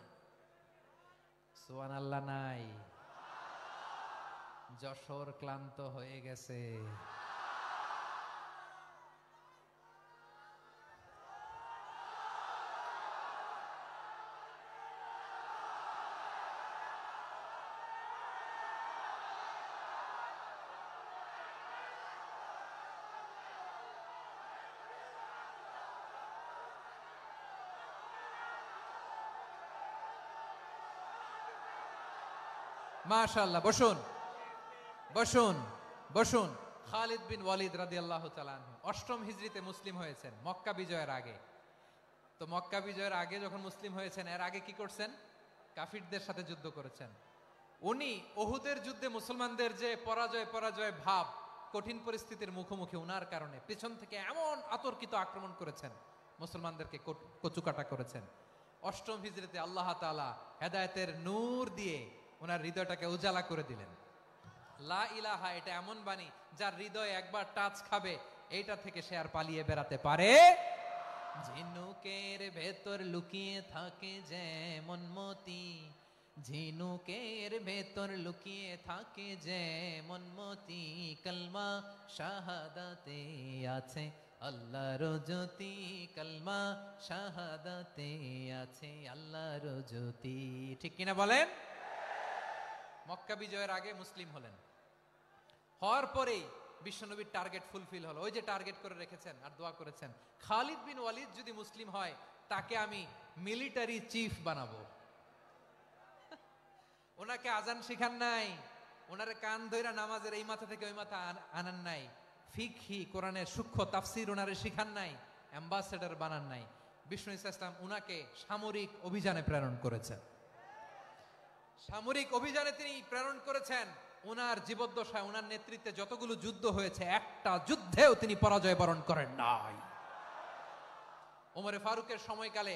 সুবহানাল্লাহ নাই? যশোর ক্লান্ত হয়ে গেছে। মাশাআল্লাহ। বসুন। খালিদ বিন ওয়ালিদ রাদিয়াল্লাহু তাআলা আনহু 8ম হিজরিতে মুসলিম হয়েছেন, মক্কা বিজয়ের আগে। তো মক্কা বিজয়ের আগে যখন মুসলিম হয়েছেন, এর আগে কি করছেন? কাফিরদের সাথে যুদ্ধ করেছেন। উনি উহুদের যুদ্ধে মুসলমানদের যে পরাজয় ভাব, কঠিন পরিস্থিতির মুখোমুখি উনার কারণে পেছন থেকে এমন আতর্কিত আক্রমণ করেছেন, মুসলমানদেরকে কচুকাটা করেছেন। 8ম হিজরিতে আল্লাহ তাআলা হেদায়েতের নূর দিয়ে ওনার হৃদয়টাকে উজালা করে দিলেন। লা ইলাহা এটা এমন বাণী যার হৃদয় একবার টাচ খাবে, এইটা থেকে সে আর পালিয়ে বেড়াতে পারে। ঝিনুকের ভেতর লুকিয়ে থাকে যেমন মতি, ঝিনুকের ভেতর লুকিয়ে থাকে যেমন মতি, কলমা শাহাদাতে আছে আল্লাহর জ্যোতি, কলমা শাহাদাতে আছে আল্লাহর জ্যোতি। ঠিক কিনা বলেন? মক্কা বিজয়ের আগে মুসলিম হলেন। হওয়ার পরেই বিশ্বনবীর টার্গেট ফুলফিল হলো। ওই যে টার্গেট করে রেখেছেন আর দোয়া করেছেন, খালিদ বিন ওয়ালিদ যদি মুসলিম হয় তাকে আমি মিলিটারি চিফ বানাবো। ওনাকে আজান শিখান নাই, ওনারে কান ধইরা নামাজের এই মাথা থেকে ওই মাথা আনান নাই, ফিকহি কোরআনের সূক্ষ্ম তাফসীর ওনারে শিখান নাই, অ্যাম্বাসেডর বানান নাই। বিষ্ণু ইসলাম উনাকে সামরিক অভিযানে প্রেরণ করেছেন। সামরিক অভিযানে তিনি প্রেরণ করেছেন। উনার জীবদ্দশায় উনার নেতৃত্বে যতগুলো যুদ্ধ হয়েছে একটা যুদ্ধেও তিনি পরাজয় বরণ করেন নাই। ওমরে ফারুকের সময়কালে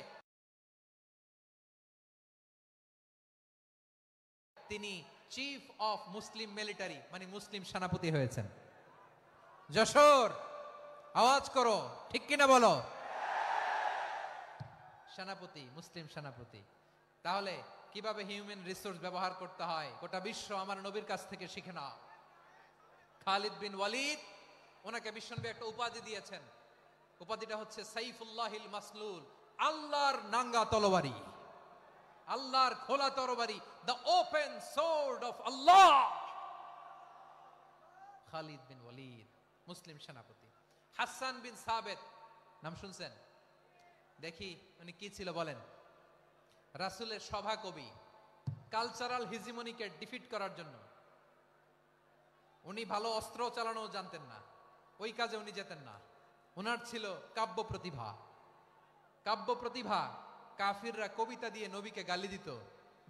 তিনি চিফ অফ মুসলিম মিলিটারি মানে মুসলিম সেনাপতি হয়েছেন। যশোর আওয়াজ করো, ঠিক কিনা বলো? সেনাপতি, মুসলিম সেনাপতি। তাহলে কিভাবে হিউম্যান রিসোর্স ব্যবহার করতে হয় গোটা বিশ্ব আমার নবীর কাছ থেকে শিখে নাও। খালিদ বিন ওয়ালিদ, ওনাকে বিশ্বনবী একটা উপাধি দিয়েছেন। উপাধিটা হচ্ছে সাইফুল্লাহিল মাসলুল, আল্লাহর নাঙ্গা তরবারি, আল্লাহর খোলা তরবারি, দ্য ওপেন সোর্ড অফ আল্লাহ। খালিদ বিন ওয়ালিদ মুসলিম সেনাপতি। হাসান বিন সাবেত নাম শুনছেন? দেখি উনি কি ছিল বলেন। রাসূলের সভা কবি, কালচারাল হিজিমনিকে ডিফিট করার জন্য। উনি ভালো অস্ত্র চালানো জানতেন না, ওই কাজে উনি যেতেন না। ওনার ছিল কাব্য প্রতিভা। কাব্য প্রতিভা, কাফিররা কবিতা দিয়ে নবীকে গালি দিত।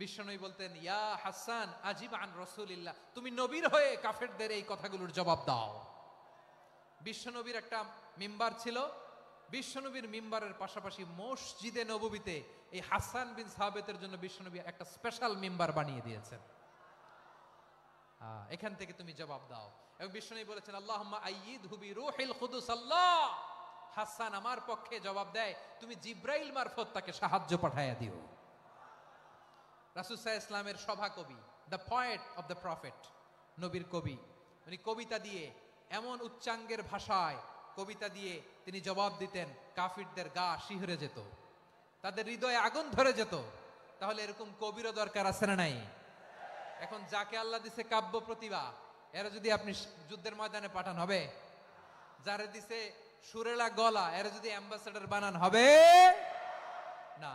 বিশ্বনবী বলতেন, ইয়া হাসান আজিব আন রাসূলিল্লাহ, তুমি নবীর হয়ে কাফেরদের এই কথাগুলোর জবাব দাও। বিশ্বনবীর একটা মিম্বার ছিল। বিশ্বনবীর মিম্বারের পাশাপাশি মসজিদে নববীতে এই হাসান বিন সাবেতের জন্য বিশ্বনবী একটা স্পেশাল মিম্বার বানিয়ে দিয়েছেন। এখান থেকে তুমি জবাব দাও। এবং বিশ্বনবী বলেছেন, আল্লাহুম্মা আইয়িদহু বিরূহিল কুদুস। আল্লাহ, হাসান আমার পক্ষে জবাব দেয়, তুমি জিব্রাইল মারফত তাকে সাহায্য পাঠায়া দিও। রাসূল সাল্লাল্লাহু আলাইহি ওয়াসাল্লামের সভা কবি, the poet of the prophet, নবীর কবি। উনি কবিতা দিয়ে এমন উচ্চাঙ্গের ভাষায় কবিতা দিয়ে তিনি জবাব দিতেন, কাফিরদের গা শিহরে যেত, তাদের হৃদয়ে আগুন ধরে যেত। তাহলে এরকম কবিরও দরকার আছে না নাই? এখন যাকে আল্লাহ দিছে কাব্য প্রতিভা, এরা যদি আপনি যুদ্ধের ময়দানে পাঠান হবে? যারে দিছে সুরেলা গলা, এরা যদি অ্যাম্বাসেডর বানান হবে না।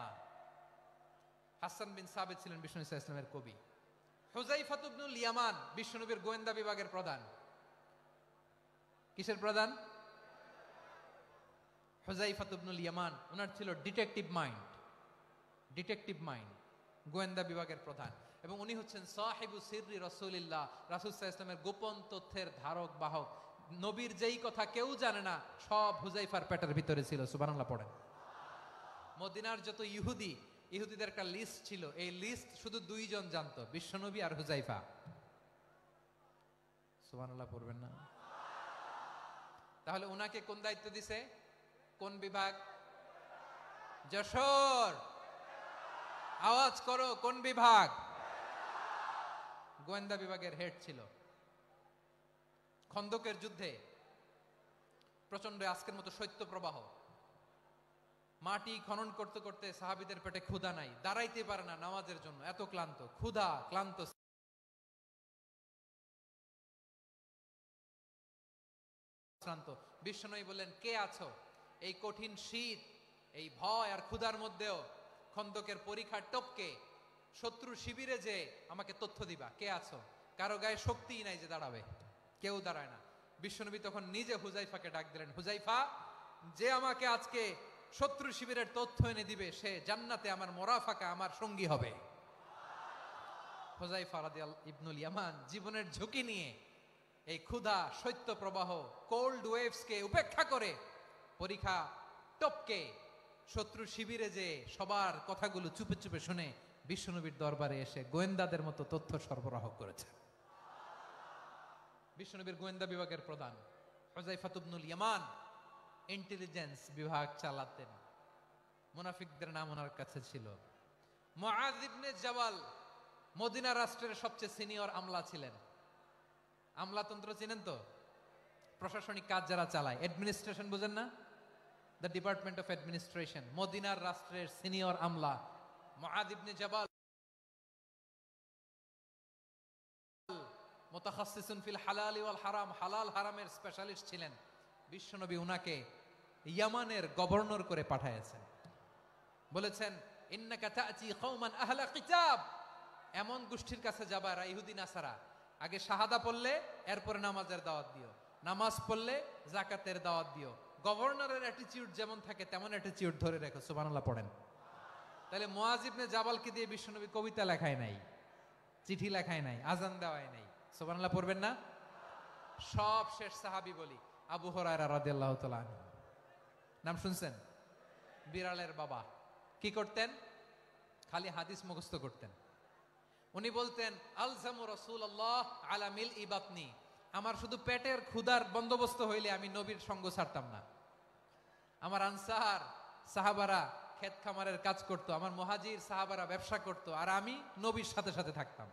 হাসান বিন সাবেত ছিলেন বিষ্ণু ইসলামের কবি। হুযায়ফা ইবনুল ইয়ামান বিশ্বনবীর গোয়েন্দা বিভাগের প্রধান। কিসের প্রধান? হুযায়ফা ইবনুল ইয়ামান। ওনার ছিল ডিটেকটিভ মাইন্ড, ডিটেকটিভ মাইন্ড, গোয়েন্দা বিভাগের প্রধান। এবং উনি হচ্ছেন সাহিবু সিররি রাসূলিল্লাহ, রাসূল সাল্লাল্লাহু আলাইহি ওয়াসাল্লামের গোপন তথ্যের ধারক বাহক। নবীর যেই কথা কেউ জানে না, সব হুযায়ফার পেটের ভিতরে ছিল। সুবহানাল্লাহ পড়েন। মদিনার যত ইহুদি, ইহুদিদের একটা লিস্ট ছিল। এই লিস্ট শুধু দুইজন জানতো, বিশ্বনবী আর হুযায়ফা। সুবহানাল্লাহ পড়বেন না? তাহলে উনাকে কোন দায়িত্ব দিছে? কোন বিভাগ? যশোর আওয়াজ করো, কোন বিভাগ? গোয়েন্দা বিভাগের হেড ছিল। খন্দকের যুদ্ধে প্রচন্ড আজকের মতো শৈত্য প্রবাহ, মাটি খনন করতে করতে সাহাবীদের পেটে ক্ষুধা নাই, দাঁড়াইতে পারে না নামাজের জন্য, এত ক্লান্ত, ক্ষুধা ক্লান্ত। বিশ্বনবী বললেন, কে আছো এই কঠিন শীত, এই ভয় আর ক্ষুধার মধ্যেও খন্দকের পরীক্ষার টপকে শত্রু শিবিরে যে আমাকে তথ্য দিবা? কে আছো? কারো গায়ে শক্তিই নাই যে দাঁড়াবে, কেউ দাঁড়ায় না। বিশ্বনবী তখন নিজে হুযায়ফাকে ডাক দিলেন, হুযায়ফা, যে আমাকে আজকে শত্রু শিবিরের তথ্য এনে দিবে সে জান্নাতে আমার মোরাফাকা, আমার সঙ্গী হবে। হুযায়ফা রাদিয়াল্লাহু ইবনুল ইয়ামান জীবনের ঝুঁকি নিয়ে এই ক্ষুধা, শৈত্য প্রবাহ, কোল্ড ওয়েভসকে উপেক্ষা করে পরীক্ষা টপকে শত্রু শিবিরে যে সবার কথাগুলো চুপে চুপে শুনে বিশ্বনবীর দরবারে এসে গোয়েন্দাদের মতো তথ্য সরবরাহ করেছে। বিশ্বনবীর গোয়েন্দা বিভাগের প্রধান হুযায়ফা ইবনুল ইয়ামান ইন্টেলিজেন্স বিভাগ চালাতেন। মুনাফিকদের নাম ওনার কাছে ছিল। মুআয ইবনে জাবাল মদিনা রাষ্ট্রের সবচেয়ে সিনিয়র আমলা ছিলেন। আমলাতন্ত্র চিনেন তো? প্রশাসনিক কাজ যারা চালায়, অ্যাডমিনিস্ট্রেশন বুঝেন না? The department of administration. মদিনার রাষ্ট্রের সিনিয়র আমলা মুআয ইবনে জাবাল মুতাখাসসিসুন ফিল হালালি ওয়াল হারাম, হালাল হারামের স্পেশালিস্ট ছিলেন। বিশ্বনবী উনাকে ইয়ামানের গভর্নর করে পাঠাইছেন। বলেছেন ইন্নাকা তা'তি কওমান আহলা কিতাব, এমন গোষ্ঠীর কাছে যাবা এরা ইহুদি নাসারা, আগে শাহাদা পড়লে এরপরে নামাজের দাওয়াত দিও, নামাজ পড়লে যাকাতের দাওয়াত দিও। গভর্নরের অ্যাটিটিউড যেমন থাকে তেমন অ্যাটিটিউড ধরে রেখো। সুবহানাল্লাহ পড়েন। তাহলে মুআজ ইবনে জাবালকে দিয়ে বিশ্বনবী কবিতা লেখায় নাই, চিঠি লেখায় নাই, আজান দেওয়ায় নাই। সুবহানাল্লাহ পড়বেন না? সব শেষ সাহাবী বলি আবু হুরায়রা রাদিয়াল্লাহু তাআলা আনহু, নাম শুনছেন? বিড়ালের বাবা। কি করতেন? খালি হাদিস মুখস্থ করতেন। উনি বলতেন আলজামু রাসূলুল্লাহ আলা মিল ইবাতনি, আমার শুধু পেটের ক্ষুধার বন্দোবস্ত হইলে আমি নবীর সঙ্গ ছাড়তাম না। আমার আনসার সাহাবারা ক্ষেত খামারের কাজ করতো, আমার মুহাজির সাহাবারা ব্যবসা করতো, আর আমি নবীর সাথে সাথে থাকতাম।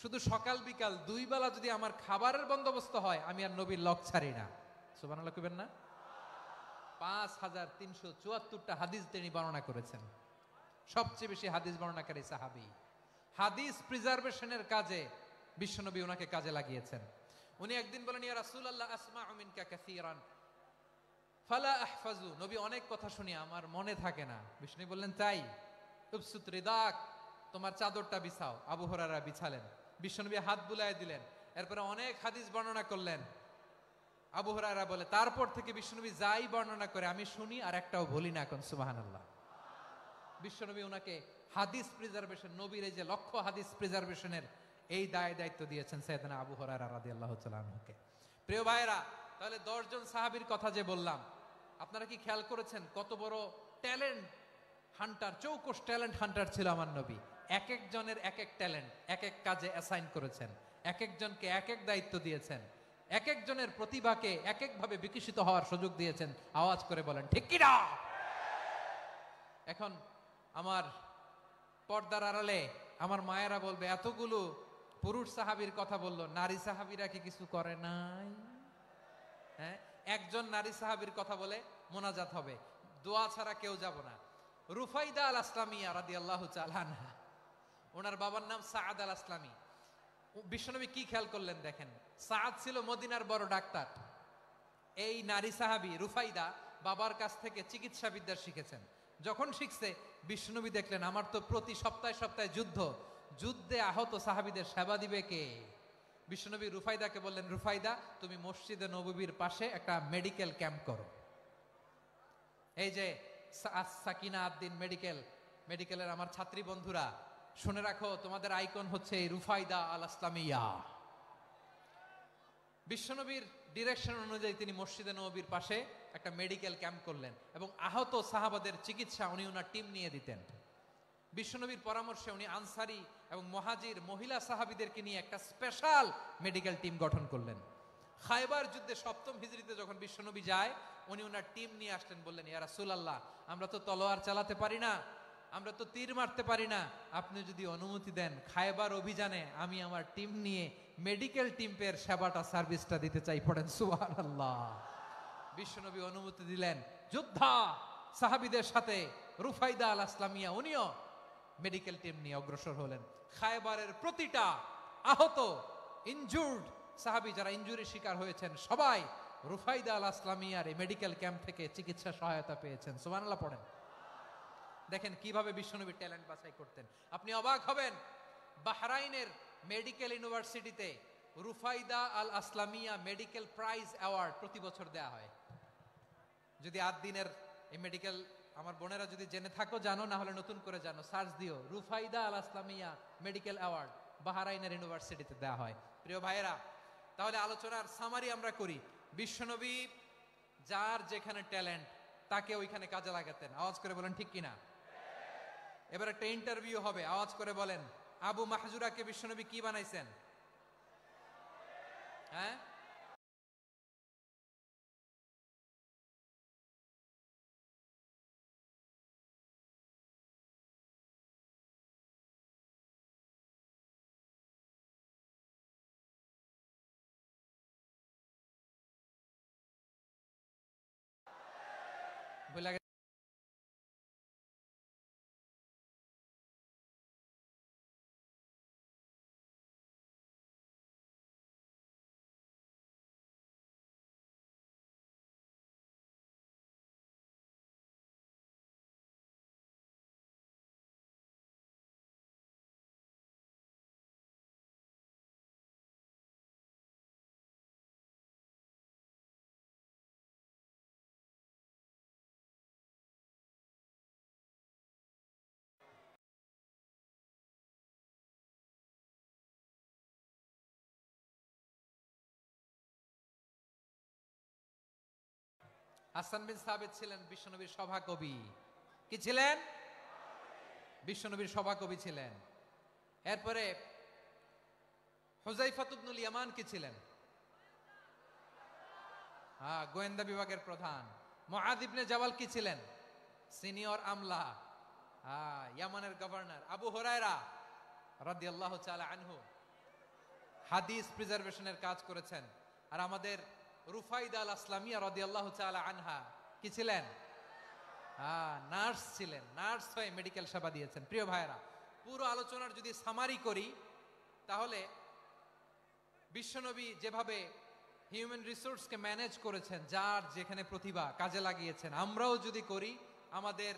শুধু সকাল বিকাল দুই বেলা যদি আমার খাবারের বন্দোবস্ত হয় আমি আর নবীর লক ছাড়ি না। সুবহানাল্লাহ কইবেন না? 5374টা হাদিস তিনি বর্ণনা করেছেন। সবচেয়ে বেশি হাদিস বর্ণনাকারী সাহাবী। হাদিস প্রিজার্ভেশনের কাজে বিশ্বনবী ওনাকে কাজে লাগিয়েছেন। উনি একদিন বলেন ইয়া রাসূলুল্লাহ আসমাউ মিনকা কাসীরান ফালা আহফাজু, নবী অনেক কথা শুনি আমার মনে থাকে না। বিষ্ণু বললেন তাই? উবসুত রিদাক, তোমার চাদরটা বিছাও। আবু হুরায়রা বিছালেন, বিশ্বনবী হাত বুলায় দিলেন, এরপরে অনেক হাদিস বর্ণনা করলেন। আবু হুরায়রা বলে তারপর থেকে বিশ্বনবী যাই বর্ণনা করে আমি শুনি আর একটাও ভুলি না। এখন সুবহানাল্লাহ। বিশ্বনবী ওনাকে হাদিস প্রিজার্ভেশন, নবীর এই যে লক্ষ্য হাদিস প্রিজার্ভেশনের এই দায়িত্ব দিয়েছেন সাইয়েদনা আবু হুরায়রা রাদিয়াল্লাহু তাআলা আনহুকে। প্রিয় ভাইরা, তাহলে 10 জন সাহাবীর কথা যে বললাম, আপনারা কি খেয়াল করেছেন কত বড় ট্যালেন্ট হান্টার, চৌকস ট্যালেন্ট হান্টার ছিল আমার নবী। এক একজনের এক এক ট্যালেন্ট, এক এক কাজে অ্যাসাইন করেছেন, এক একজনকে এক এক দায়িত্ব দিয়েছেন, এক একজনের প্রতিভাকে এক একভাবে বিকশিত হওয়ার সুযোগ দিয়েছেন। আওয়াজ করে বলেন ঠিক কি না? এখন আমার পর্দার আড়ালে আমার মায়েরা বলবে এতগুলো পুরুষ সাহাবীর কথা বললো, নারী সাহাবীরা কি কিছু করে নাই? হ্যাঁ, একজন নারী সাহাবীর কথা বলে মোনাজাত হবে, দোয়া ছাড়া কেউ যাব না। রুফাইদা আল আসলামিয়া রাদিয়াল্লাহু তাআলা আনহা, ওনার বাবার নাম সাআদ আল আসলামি। বিশ্বনবী কি খেয়াল করলেন দেখেন, সাআদ ছিল মদিনার বড় ডাক্তার। এই নারী সাহাবী রুফাইদা বাবার কাছ থেকে চিকিৎসা বিদ্যা শিখেছেন। যখন শিখছে বিশ্বনবী দেখলেন আমার তো প্রতি সপ্তাহে সপ্তাহে যুদ্ধে আহত সাহাবীদের সেবা দিবে কে? বিশ্বনবী রুফাইদাকে বললেন রুফাইদা তুমি মসজিদে নববীর পাশে একটা মেডিকেল ক্যাম্প করো। এই যে সাকিনা আদ্দিন মেডিকেলের আমার ছাত্রী বন্ধুরা শুনে রাখো, তোমাদের আইকন হচ্ছে এই রুফাইদা আল আসলামিয়া। বিশ্বনবীর ডিরেকশন অনুযায়ী তিনি মসজিদে নববীর পাশে একটা মেডিকেল ক্যাম্প করলেন এবং আহত সাহাবাদের চিকিৎসা উনি ওনার টিম নিয়ে দিতেন। বিশ্বনবীর পরামর্শে উনি আনসারি এবং মুহাজির মহিলা সাহাবীদেরকে নিয়ে একটা স্পেশাল মেডিকেল টিম গঠন করলেন। খায়বার যুদ্ধে 7ম হিজরিতে যখন বিশ্বনবী যায়, উনি ওনার টিম নিয়ে আসলেন, বললেন ইয়া রাসূলুল্লাহ আমরা তো তলোয়ার চালাতে পারি না, আমরা তো তীর মারতে পারি না, আপনি যদি অনুমতি দেন খায়বার অভিযানে আমি আমার টিম নিয়ে মেডিকেল টিমের সেবাটা সার্ভিসটা দিতে চাই। পড়েন সুবহানাল্লাহ। বিশ্বনবী অনুমতি দিলেন, যোদ্ধা সাহাবীদের সাথে রুফাইদা আল আসলামিয়া উনিও মেডিকেল টিম নিয়ে অগ্রসর হলেন। খায়বারের প্রতিটা আহত ইনজুর্ড সাহাবী যারা ইনজুরির শিকার হয়েছেন সবাই রুফাইদা আল আসলামিয়ার এই মেডিকেল ক্যাম্প থেকে চিকিৎসা সহায়তা পেয়েছেন। সুবহানাল্লাহ পড়েন। দেখেন কিভাবে বিশ্বনবী ট্যালেন্ট বাছাই করতেন। আপনি অবাক হবেন, বাহরাইনের মেডিকেল ইউনিভার্সিটিতে রুফাইদা আল আসলামিয়া মেডিকেল প্রাইজ অ্যাওয়ার্ড প্রতি বছর দেয়া হয়। যদি 8 দিনের এই মেডিকেল আমার বোনেরা যদি জেনে থাকো জানো, না হলে নতুন করে জানো, সার্চ দিও রুফাইদা আল আসলামিয়া মেডিকেল অ্যাওয়ার্ড বাহরাইনের ইউনিভার্সিটিতে দেয়া হয়। প্রিয় ভাইয়েরা, তাহলে আলোচনার সামারি আমরা করি। বিশ্বনবী যার যেখানে ট্যালেন্ট তাকে ওইখানে কাজে লাগাতেন। আওয়াজ করে বলেন ঠিক কিনা? এবার একটা ইন্টারভিউ হবে, আওয়াজ করে বলেন আবু মাহজুরাকে বিশ্বনবী কি বানাইছেন? হ্যাঁ, ভুলে হাসান বিন সাবিত ছিলেন বিশ্বনবীর সভাকবি। কি ছিলেন? বিশ্বনবীর সভাকবি ছিলেন। এরপরে হুযায়ফা ইবনুল ইয়ামান কি ছিলেন? গোয়েন্দা বিভাগের প্রধান। মুআয ইবনে জাবাল কি ছিলেন? সিনিয়র আমলা, ইয়ামানের গভর্নর। আবু হুরায়রা রাদিয়াল্লাহু তাআলা আনহু হাদিস প্রিজার্ভেশনের কাজ করেছেন। আর আমাদের রুফাইদা আল আসলামিয়া রাদিয়াল্লাহু তাআলা আনহা কি ছিলেন? নার্স ছিলেন। নার্স হয়ে মেডিকেল সেবা দিয়েছেন। প্রিয় ভাইরা, পুরো আলোচনার যদি সামারি করি তাহলে বিশ্বনবী যেভাবে হিউম্যান রিসোর্সকে ম্যানেজ করেছেন, যার যেখানে প্রতিভা কাজে লাগিয়েছেন, আমরাও যদি করি আমাদের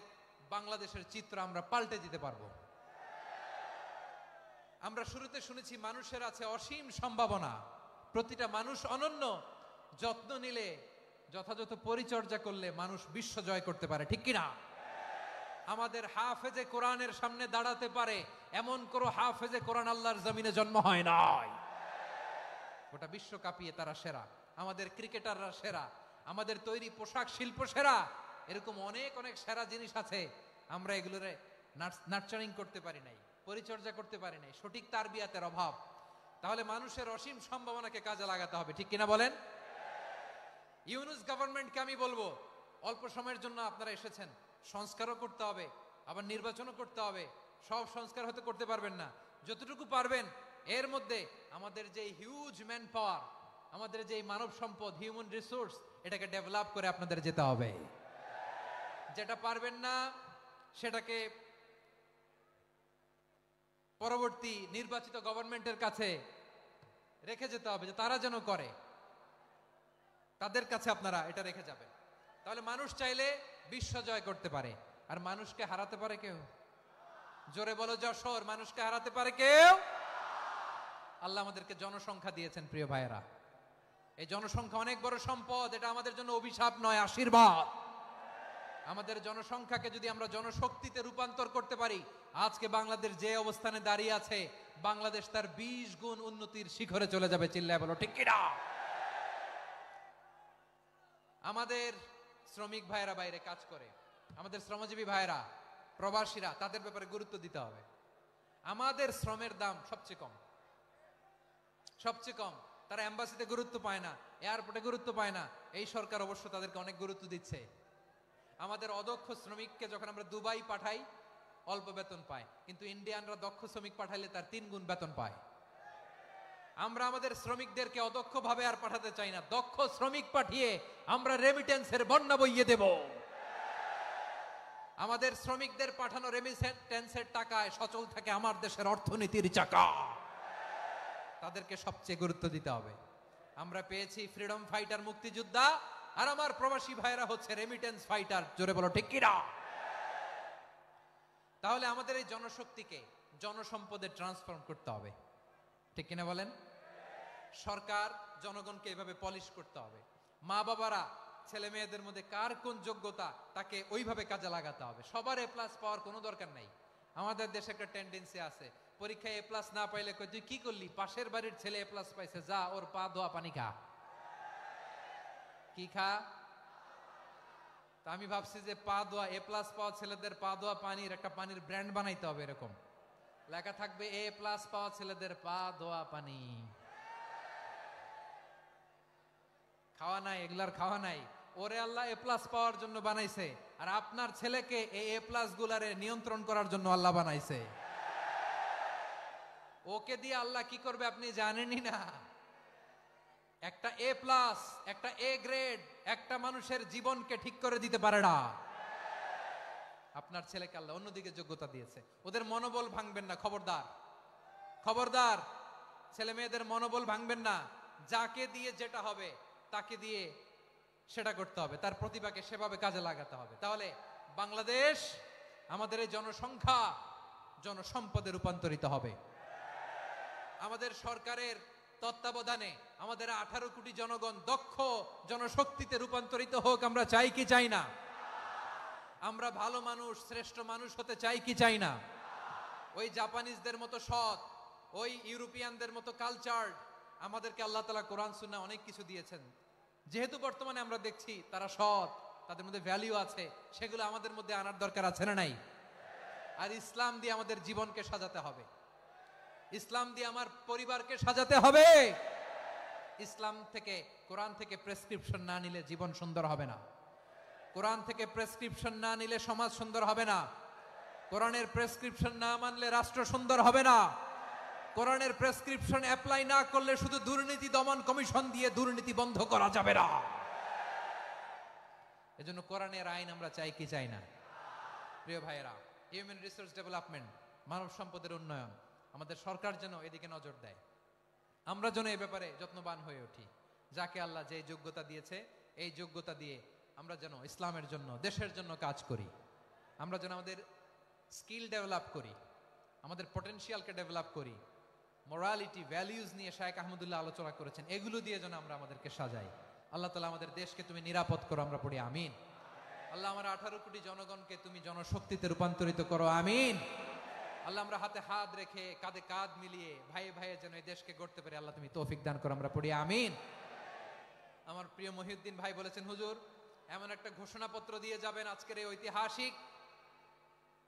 বাংলাদেশের চিত্র আমরা পাল্টে দিতে পারবো। আমরা শুরুতে শুনেছি মানুষের আছে অসীম সম্ভাবনা, প্রতিটা মানুষ অনন্য, যত্ন নিলে, যথাযথ পরিচর্যা করলে মানুষ বিশ্ব জয় করতে পারে, ঠিক কিনা? আমাদের হাফেজে কোরআনের সামনে দাঁড়াতে পারে এমন কোন হাফেজে কোরআন আল্লাহর জমিনে জন্ম হয় নাই। গোটা বিশ্ব কাঁপিয়ে তারা সেরা, আমাদের ক্রিকেটাররা সেরা, আমাদের তৈরি পোশাক শিল্প সেরা। এরকম অনেক অনেক সেরা জিনিস আছে, আমরা এগুলোরে নার্চারিং করতে পারি নাই, পরিচর্যা করতে পারি নাই, সঠিক তারবিয়াতের অভাব। তাহলে মানুষের অসীম সম্ভাবনাকে কাজে লাগাতে হবে, ঠিক কিনা বলেন? ইউনূস গভর্নমেন্টকে আমি বলবো, অল্প সময়ের জন্য আপনারা এসেছেন, সংস্কারও করতে হবে, আবার নির্বাচনও করতে হবে। সব সংস্কার হতে করতে পারবেন না, যতটুকু পারবেন এর মধ্যে আমাদের যে হিউজ ম্যান পাওয়ার, আমাদের যে মানব সম্পদ, হিউম্যান রিসোর্স, এটাকে ডেভেলপ করে আপনাদের যেতে হবে। যেটা পারবেন না সেটাকে পরবর্তী নির্বাচিত গভর্নমেন্টের কাছে রেখে যেতে হবে, যে তারা যেন করে, তাদের কাছে আপনারা এটা রেখে যাবেন। তাহলে মানুষ চাইলে বিশ্ব জয় করতে পারে। আর মানুষকে হারাতে পারে কেউ? জোরে বলো যশোর, মানুষকে হারাতে পারে কেউ? আল্লাহ আমাদেরকে জনসংখ্যা দিয়েছেন প্রিয় ভাইয়েরা। এই জনসংখ্যা অনেক বড় সম্পদ, এটা আমাদের জন্য অভিশাপ নয়, আশীর্বাদ। আমাদের জনসংখ্যাকে যদি আমরা জনশক্তিতে রূপান্তর করতে পারি, আজকে বাংলাদেশ যে অবস্থানে দাঁড়িয়ে আছে, বাংলাদেশ তার 20 গুণ উন্নতির শিখরে চলে যাবে। চিল্লায় বলো ঠিক কিনা? আমাদের শ্রমিক ভাইয়েরা বাইরে কাজ করে, আমাদের শ্রমজীবী ভাইয়েরা, প্রবাসীরা, তাদের ব্যাপারে গুরুত্ব দিতে হবে। আমাদের শ্রমের দাম সবচেয়ে কম, সবচেয়ে কম। তারা এম্বাসিতে গুরুত্ব পায় না, এয়ারপোর্টে গুরুত্ব পায় না। এই সরকার অবশ্য তাদেরকে অনেক গুরুত্ব দিচ্ছে। আমাদের অদক্ষ শ্রমিককে যখন আমরা দুবাই পাঠাই, অল্প বেতন পায়, কিন্তু ইন্ডিয়ানরা দক্ষ শ্রমিক পাঠাইলে তার 3 গুণ বেতন পায়। আমরা আমাদের শ্রমিকদেরকে অদক্ষ ভাবে আর পাঠাতে চাই না, দক্ষ শ্রমিক পাঠিয়ে আমরা রেমিটেন্সের বন্যা বইয়ে দেব। আমাদের শ্রমিকদের পাঠানো রেমিটেন্সের টাকায় সচল থাকে আমার দেশের অর্থনীতির চাকা। তাদেরকে সবচেয়ে গুরুত্ব দিতে হবে। আমরা পেয়েছি ফ্রিডম ফাইটার, মুক্তিযোদ্ধা, আর আমার প্রবাসী ভাইরা হচ্ছে রেমিটেন্স ফাইটার। জোরে বলো ঠিক কিনা? তাহলে আমাদের এই জনশক্তিকে জনসম্পদে ট্রান্সফর্ম করতে হবে, ঠিক কিনা বলেন? সরকার জনগণকে এভাবে পলিশ করতে হবে। মা বাবারা ছেলে মেয়েদের মধ্যে কার কোন যোগ্যতা তাকে ওইভাবে কাজে লাগাতে হবে। সবার এ প্লাস পাওয়ার কোনো দরকার নাই। আমাদের দেশে একটা টেন্ডেন্সি আছে, পরীক্ষায় এ প্লাস না পাইলে কই তুই কি করলি, পাশের বাড়ির ছেলে এ প্লাস পাইছে, যা ওর পা ধোয়া পানি খা। কি খা? তা আমি ভাবছি যে পা ধোয়া, এ প্লাস পাওয়া ছেলেদের পা ধোয়া পানির একটা পানির ব্র্যান্ড বানাইতে হবে, এরকম লেখা থাকবে এ প্লাস পাওয়া ছেলেদের পা ধোয়া পানি। খাওয়া নাই, এগুলার খাওয়া নাই। ওরে আল্লাহ এ প্লাস পাওয়ার জন্য বানাইছে, আর আপনার ছেলেকে এই এ প্লাস গুলারে নিয়ন্ত্রণ করার জন্য আল্লাহ বানাইছে। ওকে দিয়ে আল্লাহ কি করবে আপনি জানেনই না। একটা এ প্লাস, একটা এ গ্রেড একটা মানুষের জীবনকে ঠিক করে দিতে পারে না। আপনার ছেলেকে আল্লাহ অন্যদিকে যোগ্যতা দিয়েছে, ওদের মনোবল ভাঙবেন না, খবরদার, খবরদার। ছেলে মেয়েদের মনোবল ভাঙবেন না। যাকে দিয়ে যেটা হবে তাকে দিয়ে সেটা করতে হবে, তার প্রতিভাকে সেভাবে কাজে লাগাতে হবে। তাহলে বাংলাদেশ, আমাদের এই জনসংখ্যা জনসম্পদে রূপান্তরিত হবে। আমাদের সরকারের তত্ত্বাবধানে আমাদের 18 কোটি জনগণ দক্ষ জনশক্তিতে রূপান্তরিত হোক, আমরা চাই কি চাই না? আমরা ভালো মানুষ, শ্রেষ্ঠ মানুষ হতে চাই কি চাই না? ওই জাপানিজদের মতো সৎ, ওই ইউরোপিয়ানদের মতো কালচার, আমাদেরকে আল্লাহ তাআলা কোরআন সুন্নাহ অনেক কিছু দিয়েছেন। যেহেতু বর্তমানে আমরা দেখছি তারা সৎ, তাদের মধ্যে ভ্যালু আছে, সেগুলো আমাদের মধ্যে আনার দরকার আছে না নাই? আর ইসলাম দিয়ে আমাদের জীবনকে সাজাতে হবে, ইসলাম দিয়ে আমার পরিবারকে সাজাতে হবে। ইসলাম থেকে, কোরআন থেকে প্রেসক্রিপশন না নিলে জীবন সুন্দর হবে না। কোরআন থেকে প্রেসক্রিপশন না নিলে সমাজ সুন্দর হবে না। কোরআনের প্রেসক্রিপশন না মানলে রাষ্ট্র সুন্দর হবে না। কোরআনের প্রেসক্রিপশন অ্যাপ্লাই না করলে শুধু দুর্নীতি দমন কমিশন দিয়ে দুর্নীতি বন্ধ করা যাবে না। এজন্য কোরআনের আইন আমরা চাই কি চাই না? প্রিয় ভাইয়েরা, হিউম্যান রিসোর্স ডেভেলপমেন্ট, মানব সম্পদের উন্নয়ন, আমাদের সরকার যেন এদিকে নজর দেয়। আমরা যেন এই ব্যাপারে যত্নবান হয়ে উঠি। যাকে আল্লাহ যে যোগ্যতা দিয়েছে, এই যোগ্যতা দিয়ে আমরা যেন ইসলামের জন্য, দেশের জন্য কাজ করি। আমরা যেন আমাদের স্কিল ডেভেলপ করি, আমাদের পটেনশিয়ালকে ডেভেলপ করি। মোরালিটি, ভ্যালিউজ নিয়ে শায়েখ আহমদুল্লাহ আলোচনা করেছেন, এগুলো দিয়ে যেন আমরা আমাদেরকে সাজাই। আল্লাহ তাআলা আমাদের দেশকে তুমি নিরাপদ করো, আমরা পড়ি আমিন। আল্লাহ আমার 18 কোটি জনগণকে তুমি জনশক্তিতে রূপান্তরিত করো, আমিন। আল্লাহ আমরা হাতে হাত রেখে, কাঁধে কাঁধ মিলিয়ে, ভাইয়ে ভাইয়ে যেন এই দেশকে গড়তে পারি, আল্লাহ তুমি তৌফিক দান করো, আমরা পড়ি আমিন। আমার প্রিয় মহিউদ্দিন ভাই বলেছেন, হুজুর এমন একটা ঘোষণাপত্র দিয়ে যাবেন আজকের এই ঐতিহাসিক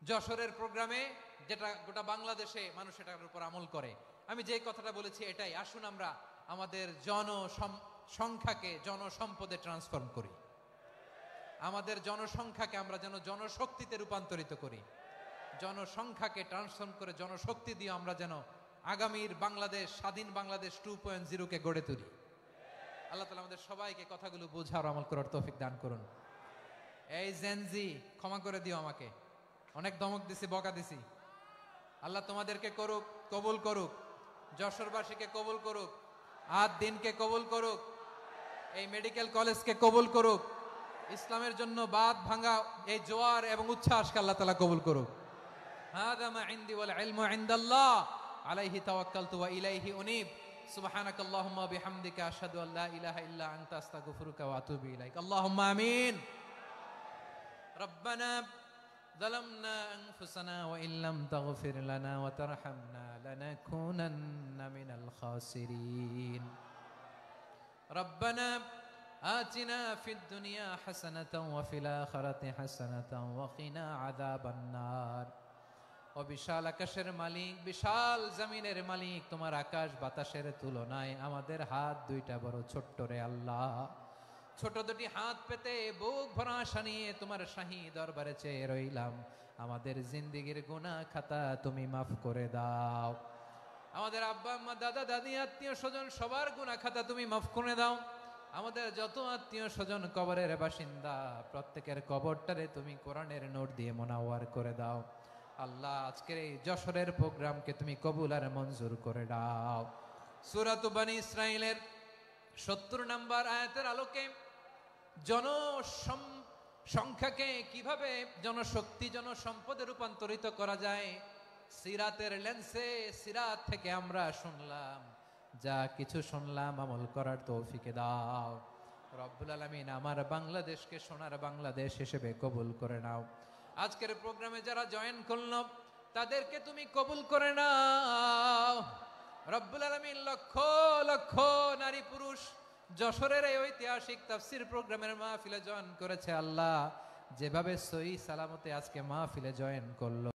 যশোরের প্রোগ্রামে, যেটা গোটা বাংলাদেশে মানুষ এটার উপর আমল করে। আমি যে কথাটা বলেছি এটাই, আসুন আমরা আমাদের জনসংখ্যাকে জনসম্পদে ট্রান্সফর্ম করি। আমাদের জনসংখ্যাকে আমরা যেন জনশক্তিতে রূপান্তরিত করি। জনসংখ্যাকে ট্রান্সফর্ম করে জনশক্তি দিয়ে আমরা যেন আগামীর বাংলাদেশ, স্বাধীন বাংলাদেশ 2.0 কে গড়ে তুলি। আল্লাহ তাআলা আমাদের সবাইকে কথাগুলো বোঝার, আমল করার তৌফিক দান করুন। এই জেনজি, ক্ষমা করে দিও আমাকে, অনেক ধমক দিছি, বকা দিছি। আল্লাহ তোমাদেরকে করুক, কবুল করুক, যশোরবাসীকে কবুল করুক, আদ দিনকে কবুল করুক, এই মেডিকেল কলেজকে কবুল করুক, ইসলামের জন্য বাদ ভাঙা এই জোয়ার এবং উচ্ছ্বাসকে আল্লাহ তাআলা কবুল করুক। হাদা মা ইনদি ওয়াল ইলমু ইনদাল্লাহ আলাইহি তাওয়াক্কালতু ওয়া ইলাইহি উনীব। সুবহানাকাল্লাহুম্মা ওয়া বিহামদিকা আশহাদু আল লা ইলাহা ইল্লা আনতা আস্তাগফিরুকা ওয়া আতুবু ইলাইক। আল্লাহুম্মা আমিন। রব্বানা ظلمنا أنفسنا وإن لم تغفر لنا وترحمنا لنكونن من الخاسرين. ربنا آتنا في الدنيا حسنة وفي الآخرة حسنة وقنا عذاب النار. ও বিশাল আকাশের মালিক, বিশাল জমিনের মালিক, তোমার আকাশ বাতাসের তুলনায় আমাদের হাত দুইটা বড় ছোট্ট রে আল্লাহ। ছোট দুটি হাত পেতে বুক ভরা আশা নিয়ে তোমার শাহী দরবারে চেয়ে রইলাম। আমাদের জিন্দেগির গুনাহ খাতা তুমি মাফ করে দাও। আমাদের আব্বা আম্মা, দাদা দাদি, আত্মীয় স্বজন সবার গুনাহ খাতা তুমি মাফ করে দাও। আমাদের যত আত্মীয় স্বজন কবরের বাসিন্দা, প্রত্যেকের কবরটারে তুমি কোরআনের নূর দিয়ে মুনাওয়ার করে দাও। আল্লাহ আজকের এই যশোরের প্রোগ্রামকে তুমি কবুল আর মঞ্জুর করে দাও। সূরা বনী ইসরাঈলের 70 নম্বর আয়াতের আলোকে জনসংখ্যাকে কিভাবে জনশক্তি, জনসম্পদে রূপান্তরিত করা যায়, সিরাতের লেন্সে, সিরাত থেকে আমরা শুনলাম, যা কিছু শুনলাম আমল করার তৌফিক দাও রব্বুল আলামিন। আমার বাংলাদেশকে সোনার বাংলাদেশ হিসেবে কবুল করে নাও। আজকের প্রোগ্রামে যারা জয়েন করলো তাদেরকে তুমি কবুল করে নাও রব্বুল আলামিন। লক্ষ লক্ষ নারী পুরুষ যশোরের এই ঐতিহাসিক তাফসীর প্রোগ্রামের মাহফিলে জয়েন করেছে, আল্লাহ যেভাবে সহি সালামতে আজকে মাহফিলে জয়েন করলো,